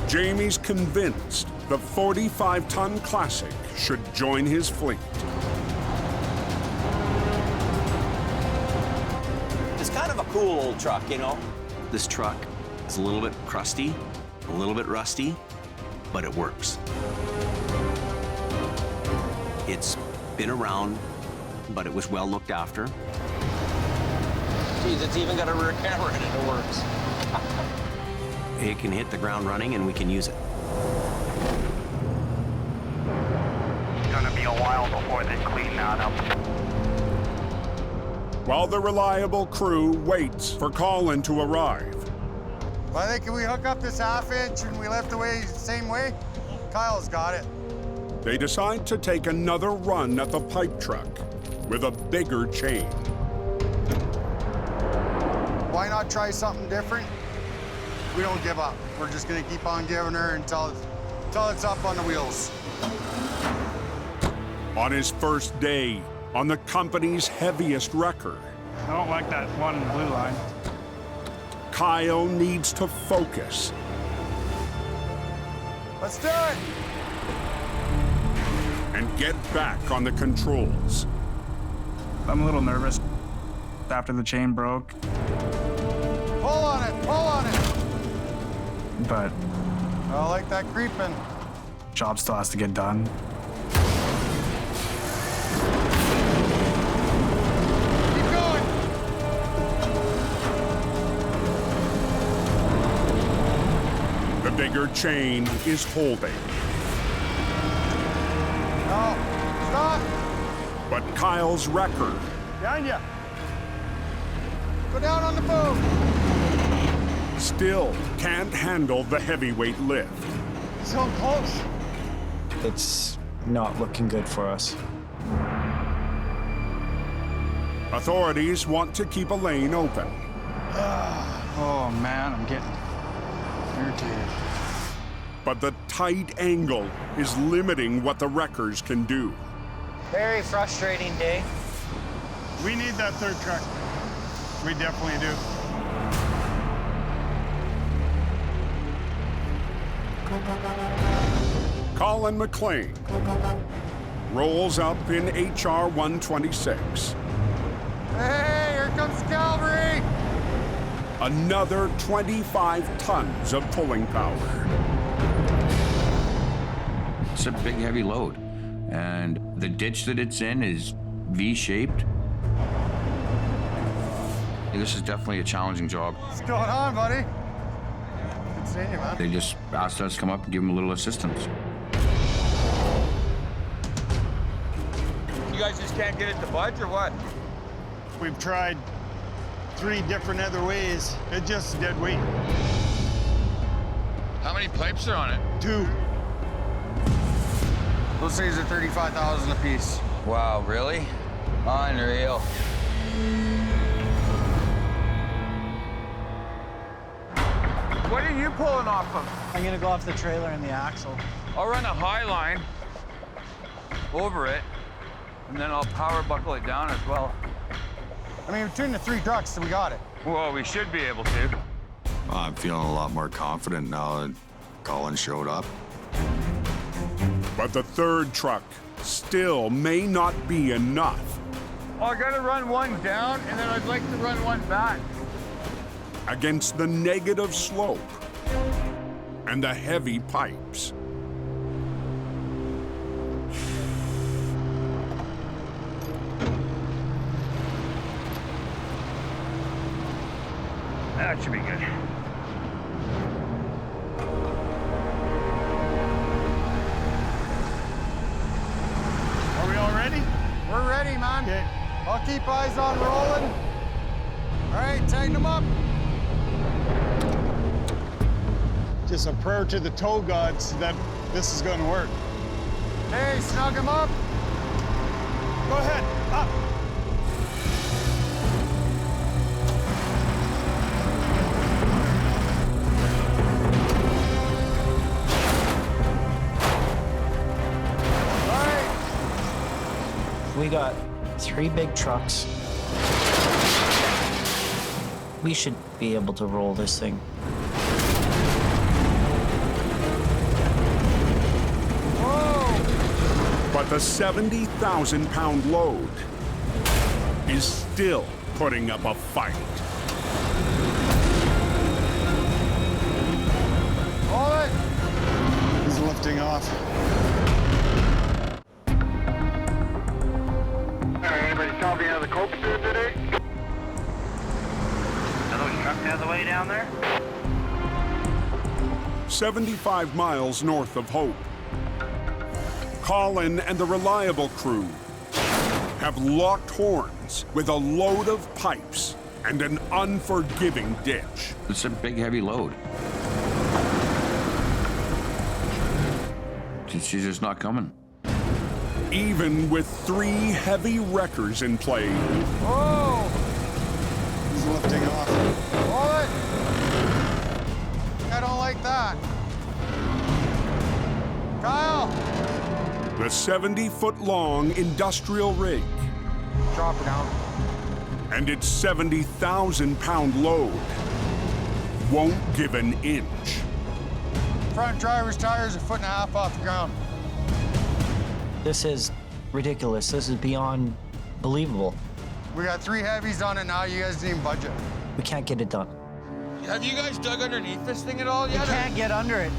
Jamie's convinced the 45-ton Classic should join his fleet. It's kind of a cool old truck, you know? This truck is a little bit crusty, a little bit rusty, but it works. It's been around, but it was well looked after. Geez, it's even got a rear camera in it. It works. It can hit the ground running, and we can use it. It's gonna be a while before they clean that up. While the reliable crew waits for Colin to arrive. Well, I think if we hook up this half-inch and we lift away the same way, Kyle's got it. They decide to take another run at the pipe truck with a bigger chain. Why not try something different? We don't give up. We're just gonna keep on giving her until it's up on the wheels. On his first day on the company's heaviest wrecker, I don't like that one blue line. Kyle needs to focus. Let's do it! And get back on the controls. I'm a little nervous after the chain broke. Pull on it, pull on it! But I like that creeping. job still has to get done. Keep going! The bigger chain is holding. No, stop! But Kyle's wrecker Behind you! Go down on the boat! still can't handle the heavyweight lift. So close. It's not looking good for us. Authorities want to keep a lane open. Oh man, I'm getting irritated. But the tight angle is limiting what the wreckers can do. Very frustrating day. We need that third truck. We definitely do. Colin McLean rolls up in HR 126. Hey, here comes cavalry! Another 25 tons of pulling power. It's a big, heavy load. And the ditch that it's in is V-shaped. This is definitely a challenging job. What's going on, buddy? Good seeing you, man. They just asked us to come up and give them a little assistance. guys just can't get it to budge or what? We've tried 3 different other ways. It just dead weight. How many pipes are on it? 2. Those things are 35,000 a piece. Wow, really? Unreal. What are you pulling off of? I'm gonna go off the trailer and the axle. I'll run a high line over it, and then I'll power buckle it down as well. I mean, between the 3 trucks, we got it. Well, we should be able to. I'm feeling a lot more confident now that Colin showed up. But the third truck still may not be enough. I gotta run one down, and then I'd like to run one back. Against the negative slope and the heavy pipes. That should be good. Are we all ready? We're ready, man. Okay. I'll keep eyes on rolling. All right, tighten them up. Just a prayer to the tow gods that this is going to work. Hey, snug them up. Go ahead, up. We got 3 big trucks. We should be able to roll this thing. But the 70,000-pound load is still putting up a fight. Hold it. He's lifting off. Anybody copy out of the coke there today? Are those trucks the other way down there? 75 miles north of Hope, Colin and the Reliable crew have locked horns with a load of pipes and an unforgiving ditch. It's a big, heavy load. She's just not coming. Even with 3 heavy wreckers in play. Whoa! He's lifting off. Hold it! I don't like that. Kyle! The 70-foot-long industrial rig. Drop her down. And its 70,000-pound load won't give an inch. Front driver's tires are 1.5 feet off the ground. This is ridiculous. This is beyond believable. We got 3 heavies on it now. You guys didn't even budget. We can't get it done. Have you guys dug underneath this thing at all yet? You can't get under it.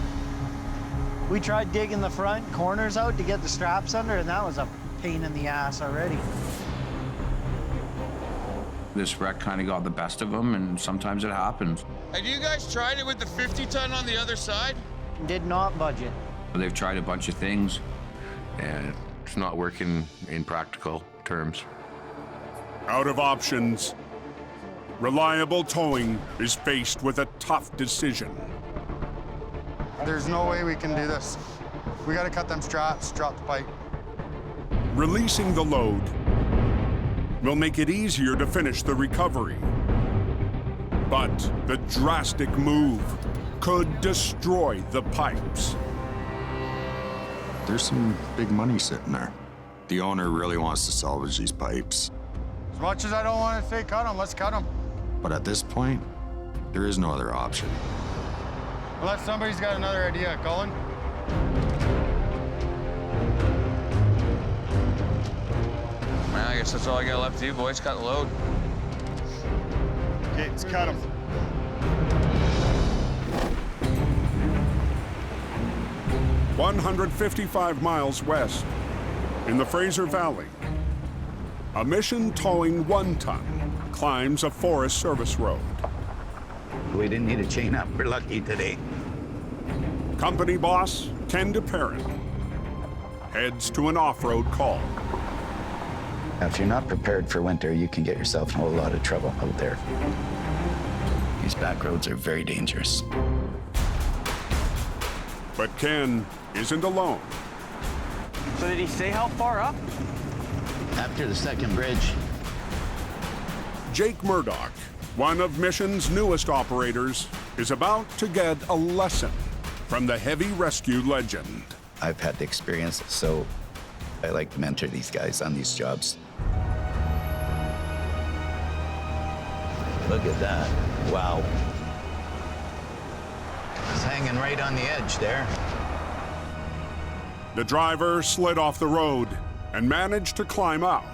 We tried digging the front corners out to get the straps under, and that was a pain in the ass already. This wreck kind of got the best of them, and sometimes it happens. Have you guys tried it with the 50-ton on the other side? Did not budget. They've tried a bunch of things. And it's not working in practical terms. Out of options, Reliable Towing is faced with a tough decision. There's no way we can do this. We gotta cut them straps, drop the pipe. Releasing the load will make it easier to finish the recovery. But the drastic move could destroy the pipes. There's some big money sitting there. The owner really wants to salvage these pipes. As much as I don't want to say cut them, let's cut them. But at this point, there is no other option. Unless somebody's got another idea, Colin. Man, I guess that's all I got left to do, boys. Cut the load. Okay, let's cut them. "155 miles west, in the Fraser Valley, a Mission Towing 1-ton climbs a Forest Service road. We didn't need a chain up. We're lucky today. Company boss Ken DeParent heads to an off-road call. If you're not prepared for winter, you can get yourself in a whole lot of trouble out there. These back roads are very dangerous. But Ken isn't alone. So did he say how far up? After the second bridge. Jake Murdoch, one of Mission's newest operators, is about to get a lesson from the heavy rescue legend. I've had the experience, so I like to mentor these guys on these jobs. Look at that. Wow. It's hanging right on the edge there. The driver slid off the road and managed to climb out.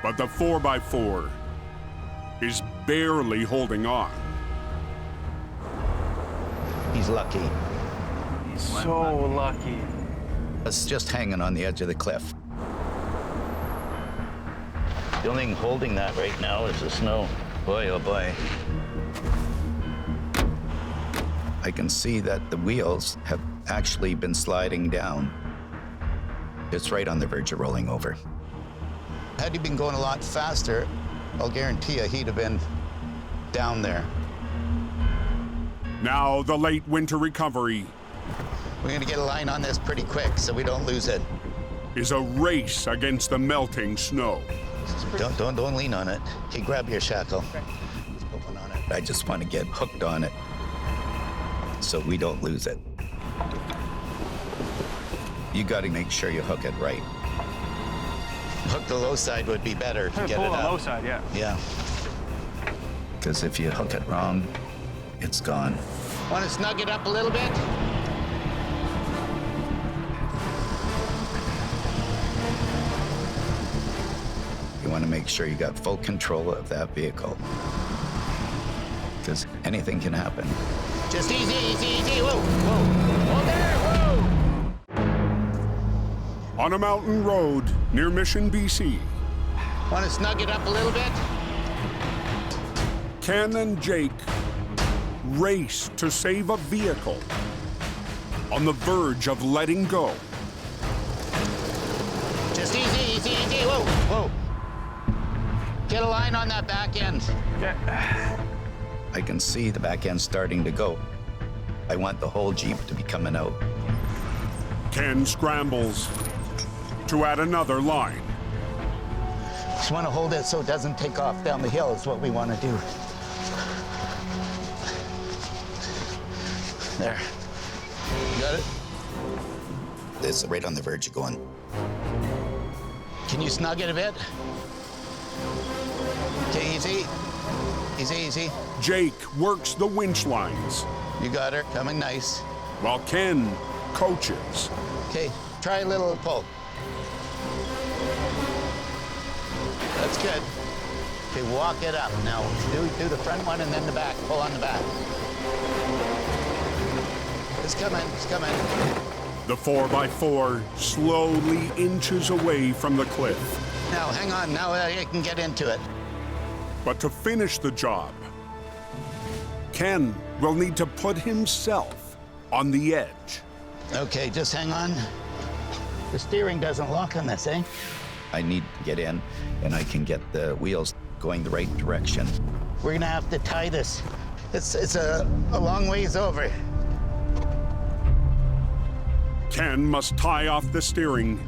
But the 4x4 is barely holding on. He's lucky. He's so lucky. It's just hanging on the edge of the cliff. The only thing holding that right now is the snow. Boy, oh boy. I can see that the wheels have actually been sliding down. It's right on the verge of rolling over. Had he been going a lot faster, I'll guarantee you he'd have been down there. Now the late winter recovery. We're gonna get a line on this pretty quick so we don't lose it. Is a race against the melting snow. Don't lean on it. Hey, grab your shackle. Let's put one on it. I just want to get hooked on it so we don't lose it. You got to make sure you hook it right. Hook the low side would be better to get pull it the up. low side, yeah. Yeah. Because if you hook it wrong, it's gone. Want to snug it up a little bit? You want to make sure you got full control of that vehicle. Because anything can happen. Just easy, easy, easy. Whoa, whoa. Hold there, whoa. On a mountain road near Mission, BC. Want to snug it up a little bit? Ken and Jake race to save a vehicle on the verge of letting go. Just easy, easy, easy. Whoa, whoa. Get a line on that back end. I can see the back end starting to go. I want the whole Jeep to be coming out. Ken scrambles to add another line. Just want to hold it so it doesn't take off down the hill is what we want to do. There. You got it? It's right on the verge of going. Can you snug it a bit? Okay, easy. Easy, easy. Jake works the winch lines. You got her, coming nice. While Ken coaches. Okay, try a little pull. That's good. Okay, walk it up. Now, do the front one and then the back. Pull on the back. It's coming, it's coming. The 4x4 slowly inches away from the cliff. Now, hang on. Now I can get into it. But to finish the job, Ken will need to put himself on the edge. Okay, just hang on. The steering doesn't lock on this, eh? I need to get in, and I can get the wheels going the right direction. We're gonna have to tie this. It's a long ways over. Ken must tie off the steering.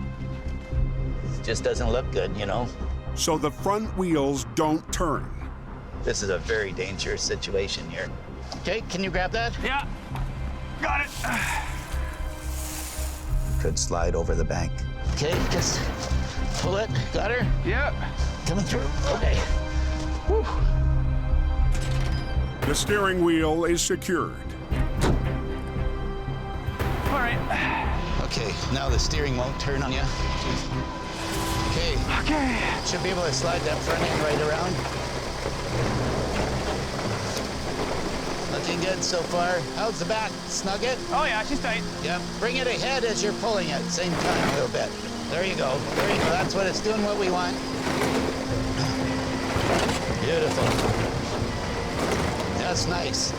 It just doesn't look good, you know? So the front wheels don't turn. This is a very dangerous situation here. Okay, can you grab that? Yeah, got it. Could slide over the bank. Okay, just pull it. Got her? Yeah. Coming through. Okay. Whew. The steering wheel is secured. All right. Okay, now the steering won't turn on you. Okay. Okay. Should be able to slide that front end right around. Looking good so far. How's the back? Snug it? Oh yeah, she's tight. Yep. Bring it ahead as you're pulling it. Same time a little bit. There you go. There you go. That's what it's doing, what we want. Beautiful. That's nice.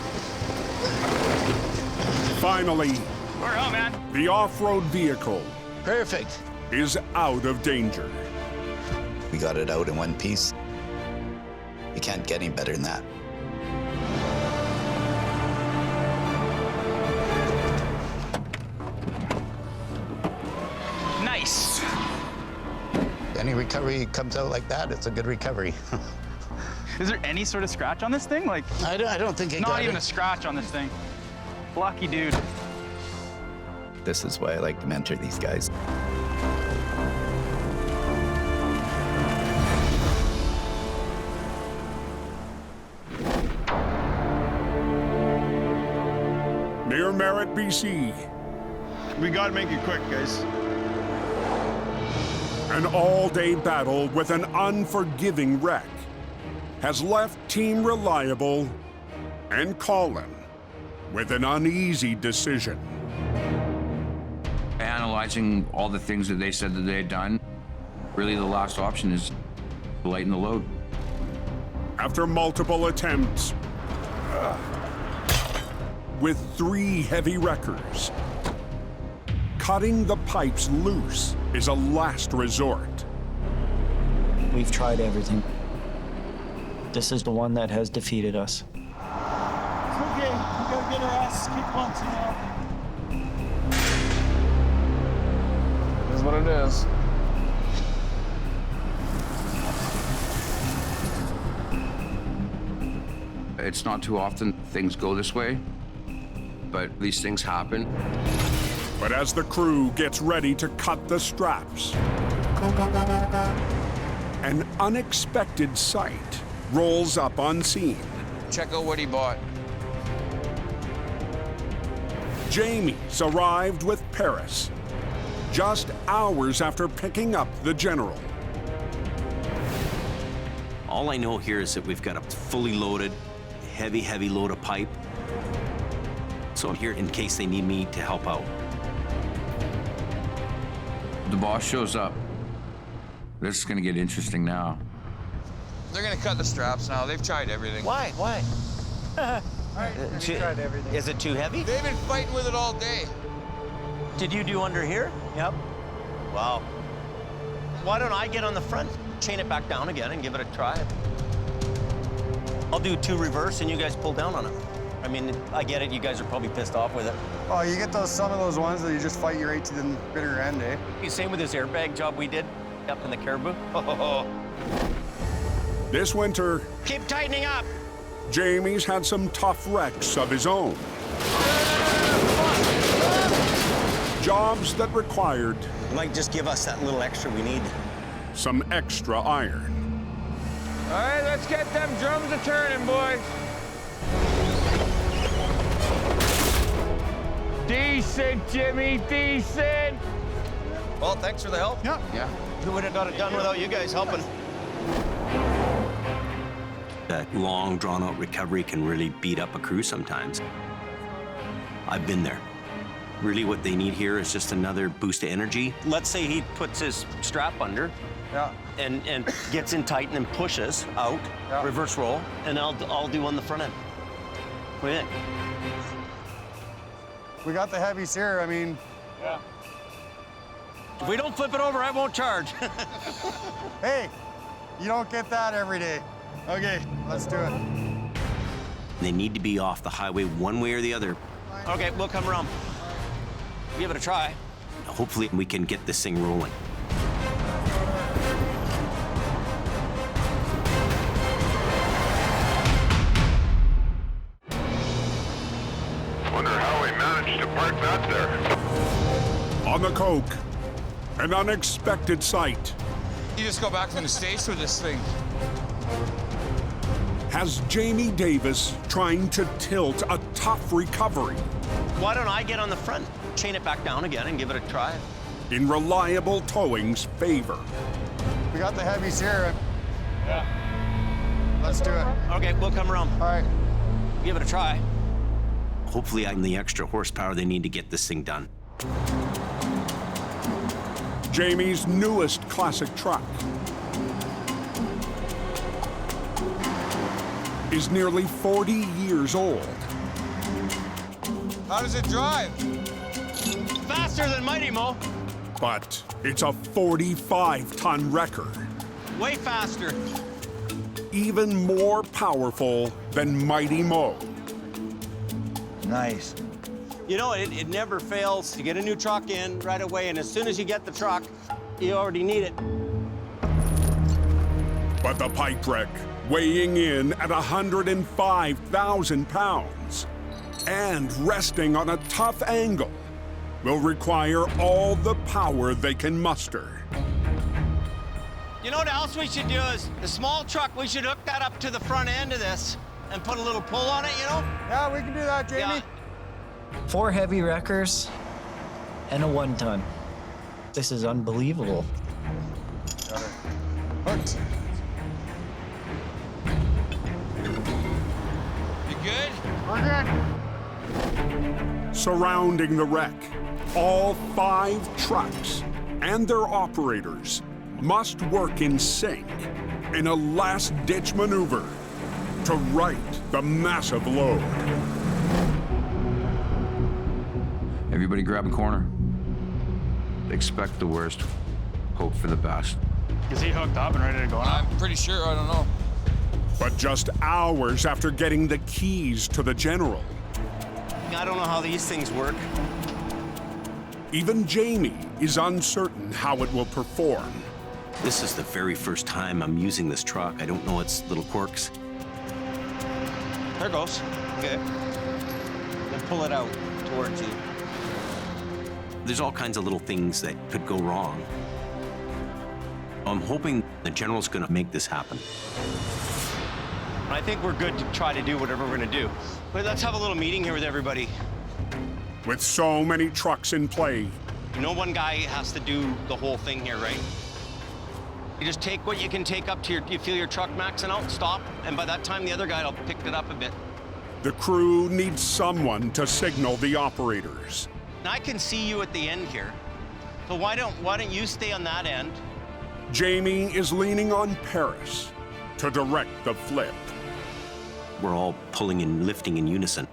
Finally, we're home, man. The off-road vehicle. Perfect. is out of danger. We got it out in one piece. You can't get any better than that. Nice. Any recovery comes out like that, it's a good recovery. Is there any sort of scratch on this thing? Like, I don't think it not got even it. a scratch on this thing. Lucky dude. This is why I like to mentor these guys. Near Merritt, BC. We gotta make it quick, guys. An all-day battle with an unforgiving wreck has left Team Reliable and Colin with an uneasy decision. Analyzing all the things that they said that they had done, really the last option is to lighten the load. After multiple attempts, with 3 heavy wreckers, cutting the pipes loose is a last resort. We've tried everything. This is the one that has defeated us. It's okay. We gotta get our asses kicked once in a while. It is what it is. It's not too often things go this way, but these things happen. But as the crew gets ready to cut the straps, an unexpected sight rolls up unseen. Check out what he bought. Jamie's arrived with Paris, just hours after picking up the General. All I know here is that we've got a fully loaded, heavy load of pipe. So I'm here in case they need me to help out. The boss shows up. This is gonna get interesting now. They're gonna cut the straps now. They've tried everything. Why? We tried everything. Is it too heavy? They've been fighting with it all day. Did you do under here? Yep. Wow. Why don't I get on the front, chain it back down again and give it a try? I'll do 2 reverse and you guys pull down on it. I mean, I get it, you guys are probably pissed off with it. Oh, you get some of those ones that you just fight your right to the bitter end, eh? Same with this airbag job we did up in the Caribou. This winter, Keep tightening up. Jamie's had some tough wrecks of his own. Jobs that required Might just give us that little extra we need. some extra iron. All right, let's get them drums a-turning, boys. Decent, Jimmy, decent. Well, thanks for the help. Yeah. Yeah. Who would have got it done without you guys helping? That long, drawn-out recovery can really beat up a crew sometimes. I've been there. Really what they need here is just another boost of energy. Let's say he puts his strap under and gets in tight and then pushes out, reverse roll, and I'll do on the front end. What do you think? We got the heavies here, I mean. Yeah. If we don't flip it over, I won't charge. Hey, you don't get that every day. Okay, let's do it. They need to be off the highway one way or the other. Okay, we'll come around. Give it a try. Hopefully we can get this thing rolling. Wonder how we managed to park that there. On the coke, an unexpected sight. You just go back from the States with this thing. Has Jamie Davis trying to tilt a tough recovery Why don't I get on the front, chain it back down again and give it a try? in Reliable Towing's favor? We got the heavies here. Yeah. Let's do it. Okay, we'll come around. All right. Give it a try. Hopefully I'm the extra horsepower they need to get this thing done. Jamie's newest classic truck is nearly 40 years old. How does it drive? Faster than Mighty Mo. But it's a 45-ton wrecker. Way faster. Even more powerful than Mighty Mo. Nice. You know, it never fails to get a new truck in right away, and as soon as you get the truck, you already need it. But the pipe wreck, weighing in at 105,000 pounds and resting on a tough angle, will require all the power they can muster. You know what else we should do is, the small truck, we should hook that up to the front end of this and put a little pull on it, you know? Yeah, we can do that, Jamie. Yeah. 4 heavy wreckers and a 1-ton. This is unbelievable. Got it. Hooked. You good? We're good. Surrounding the wreck, all 5 trucks and their operators must work in sync in a last-ditch maneuver to right the massive load. Everybody grab a corner. Expect the worst, hope for the best. Is he hooked up and ready to go now? I'm pretty sure, I don't know. But just hours after getting the keys to the General, I don't know how these things work. even Jamie is uncertain how it will perform. This is the very first time I'm using this truck. I don't know its little quirks. There it goes. Okay. Then pull it out towards you. There's all kinds of little things that could go wrong. I'm hoping the General's gonna make this happen. I think we're good to try to do whatever we're gonna do. But let's have a little meeting here with everybody. With so many trucks in play, No one guy has to do the whole thing here, right? You just take what you can take up to you feel your truck maxing out, stop, and by that time the other guy will pick it up a bit. the crew needs someone to signal the operators. I can see you at the end here. So why don't you stay on that end? Jamie is leaning on Paris to direct the flip. We're all pulling and lifting in unison.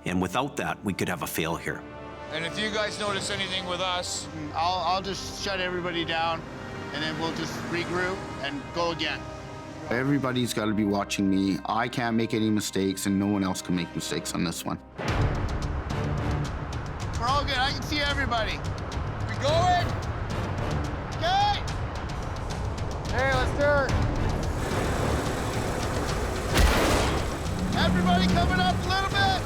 And without that, we could have a fail here. And if you guys notice anything with us, I'll just shut everybody down, and then we'll just regroup and go again. Everybody's got to be watching me. I can't make any mistakes, and no one else can make mistakes on this one. We're all good. I can see everybody. We going? Okay. Hey, let's do it. Everybody coming up a little bit.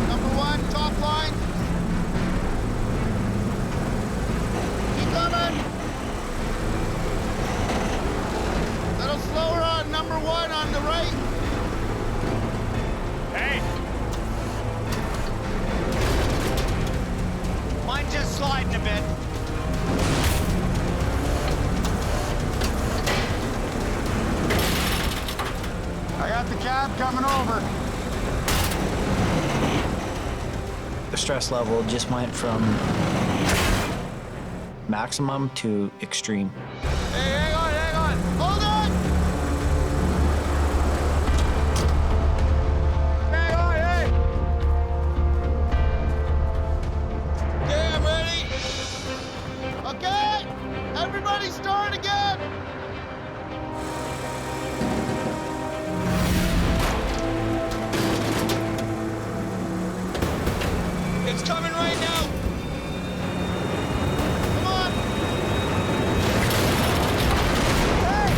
Number one, top line. Keep coming. Little slower on number one on the right. Hey! Mine just sliding a bit. I got the cab coming over. The stress level just went from maximum to extreme. Hey, hang on, hang on. Hold on. Hang on, hey. Okay, I'm ready. Okay. Everybody start again. It's coming right now. Come on. Hey.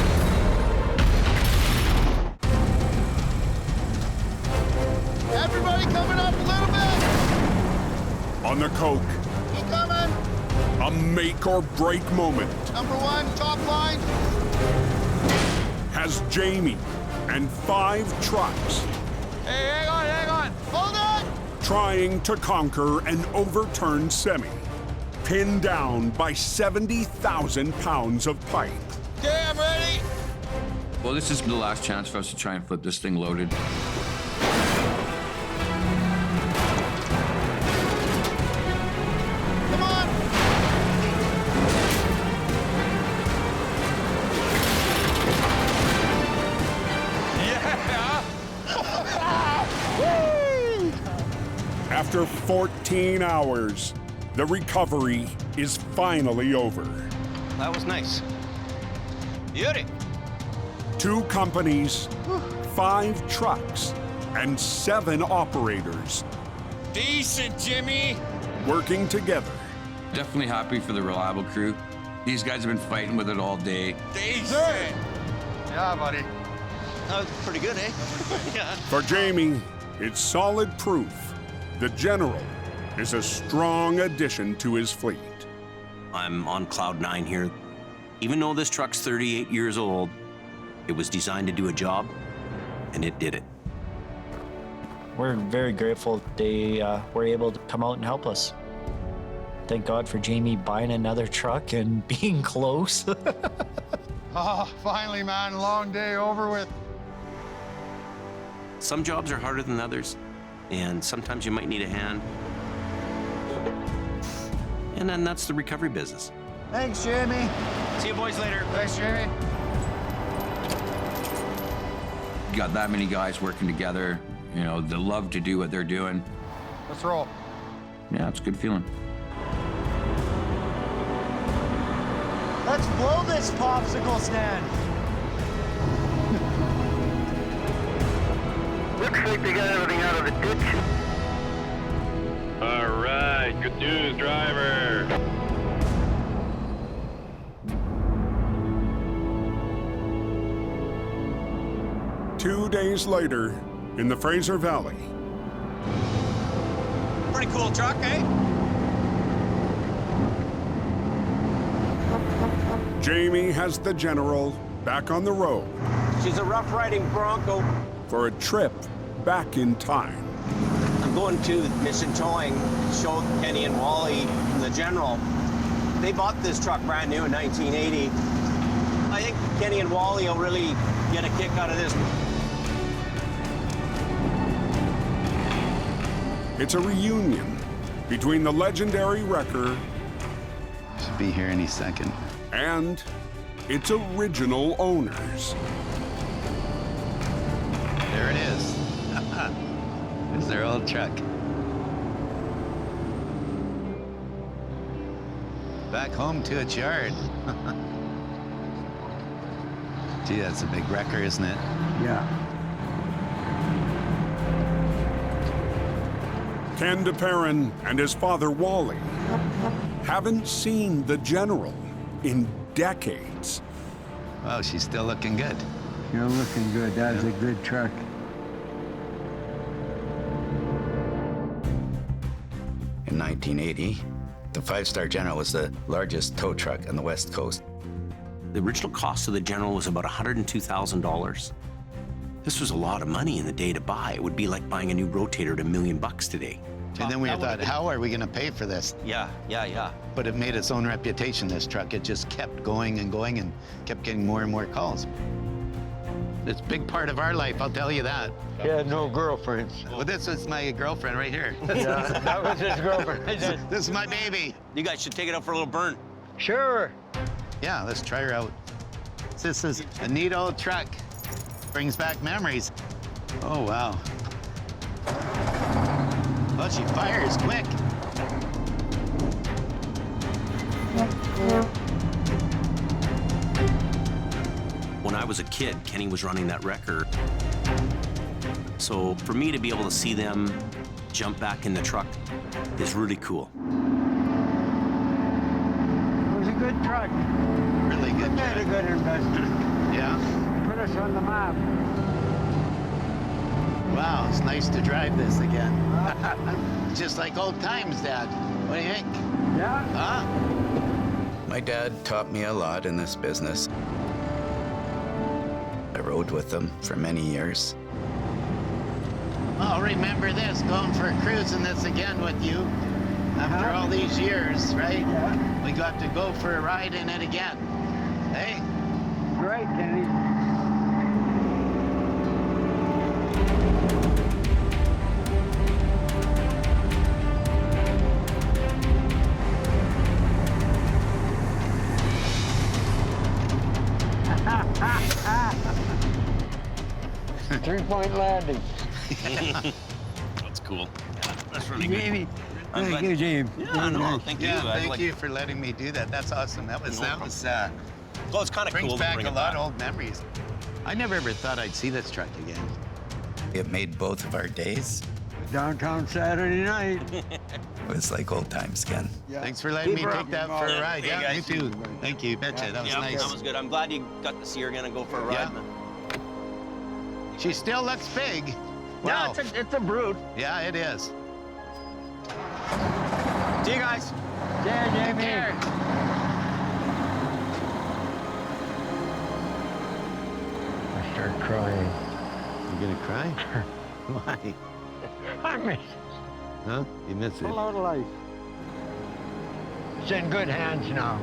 Everybody coming up a little bit. On the coke, Keep coming. a make or break moment Number one, top line. has Jamie and 5 trucks Hey, hang on, hang on. Hold on. trying to conquer an overturned semi, pinned down by 70,000 pounds of pipe. Okay, I'm ready. Well, this is the last chance for us to try and flip this thing loaded. Come on. After 14 hours, the recovery is finally over. That was nice. Beauty. 2 companies, 5 trucks, and 7 operators Decent, Jimmy. working together. Definitely happy for the reliable crew. These guys have been fighting with it all day. Decent. Yeah, buddy. That was pretty good, eh? Yeah. For Jamie, it's solid proof the General is a strong addition to his fleet. I'm on cloud 9 here. Even though this truck's 38 years old, it was designed to do a job, and it did it. We're very grateful they were able to come out and help us. Thank God for Jamie buying another truck and being close. Oh, finally, man. Long day over with. Some jobs are harder than others, and sometimes you might need a hand. And then that's the recovery business. Thanks, Jamie. See you boys later. Thanks, Jamie. You got that many guys working together, you know, they love to do what they're doing. Let's roll. Yeah, it's a good feeling. Let's blow this popsicle stand. Looks like they got everything out of the ditch. All right, good news, driver. Two days later, in the Fraser Valley, Pretty cool truck, eh? Jamie has the General back on the road She's a rough riding Bronco. for a trip back in time. I'm going to Mission Towing to show Kenny and Wally the General. They bought this truck brand new in 1980. I think Kenny and Wally will really get a kick out of this. It's a reunion between the legendary wrecker Should be here any second. and its original owners. There it is. There's their old truck. Back home to its yard. Gee, that's a big wrecker, isn't it? Yeah. Ken DePerrin and his father Wally haven't seen the General in decades. Wow, she's still looking good. You're looking good. That's a good truck. In 1980, the 5-Star General was the largest tow truck on the West Coast. The original cost of the General was about $102,000. This was a lot of money in the day to buy. It would be like buying a new rotator at $1 million today. And then we thought, how are we going to pay for this? Yeah. But it made its own reputation, this truck. It just kept going and going and kept getting more and more calls. It's a big part of our life, I'll tell you that. He had no girlfriend. Well, this is my girlfriend right here. Yeah, that was his girlfriend. This is my baby. You guys should take it out for a little burn. Sure. Yeah, let's try her out. This is a neat old truck. Brings back memories. Oh, wow. Well, she fires quick. When I was a kid, Kenny was running that wrecker. So for me to be able to see them jump back in the truck is really cool. It was a good truck. Really good We made a good investment. Yeah. Put us on the map. Wow, it's nice to drive this again. Just like old times, Dad. What do you think? Yeah. Huh? My dad taught me a lot in this business. I rode with him for many years. I'll remember this, going for a cruise in this again with you. After all these years, right? Yeah. We got to go for a ride in it again. Hey? Great, Kenny. Three-point landing. That's cool. was really good. Jamie, I'm thank glad- you, James. Yeah, no, thank you. Yeah, I thank like- you for letting me do that. That's awesome. That was Well, it's kind of brings cool to back bring a it lot back. of old memories. I never ever thought I'd see this truck again. It made both of our days. Downtown Saturday night. It was like old times, Ken. Thanks for letting me Keep her take up. that for a ride. Hey, Yeah, you guys. too. Thank you. Betcha. That was Yeah, nice. that was good. I'm glad you got to see her again and go for a ride, Yeah. man. She still looks big. Yeah, Wow. it's a brute. Yeah, it is. See you guys. Yeah, Jamie. Take care. I start crying. You gonna cry? Why? I miss Huh? You miss it? a lot of life. It's in good hands now.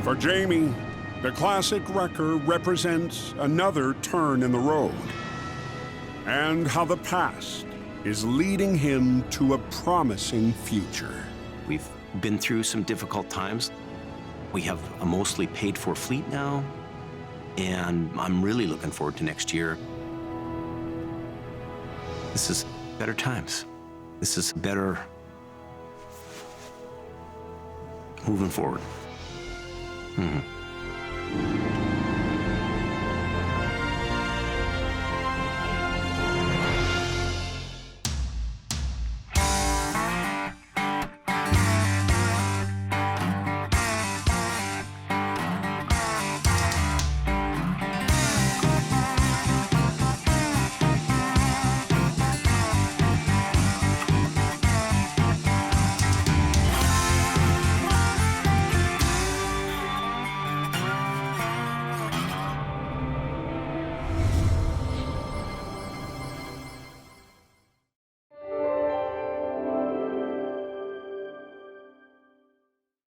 For Jamie, the classic wrecker represents another turn in the road, and how the past is leading him to a promising future. We've been through some difficult times. We have a mostly paid-for fleet now, and I'm really looking forward to next year. This is better times. This is better moving forward. Mm-hmm.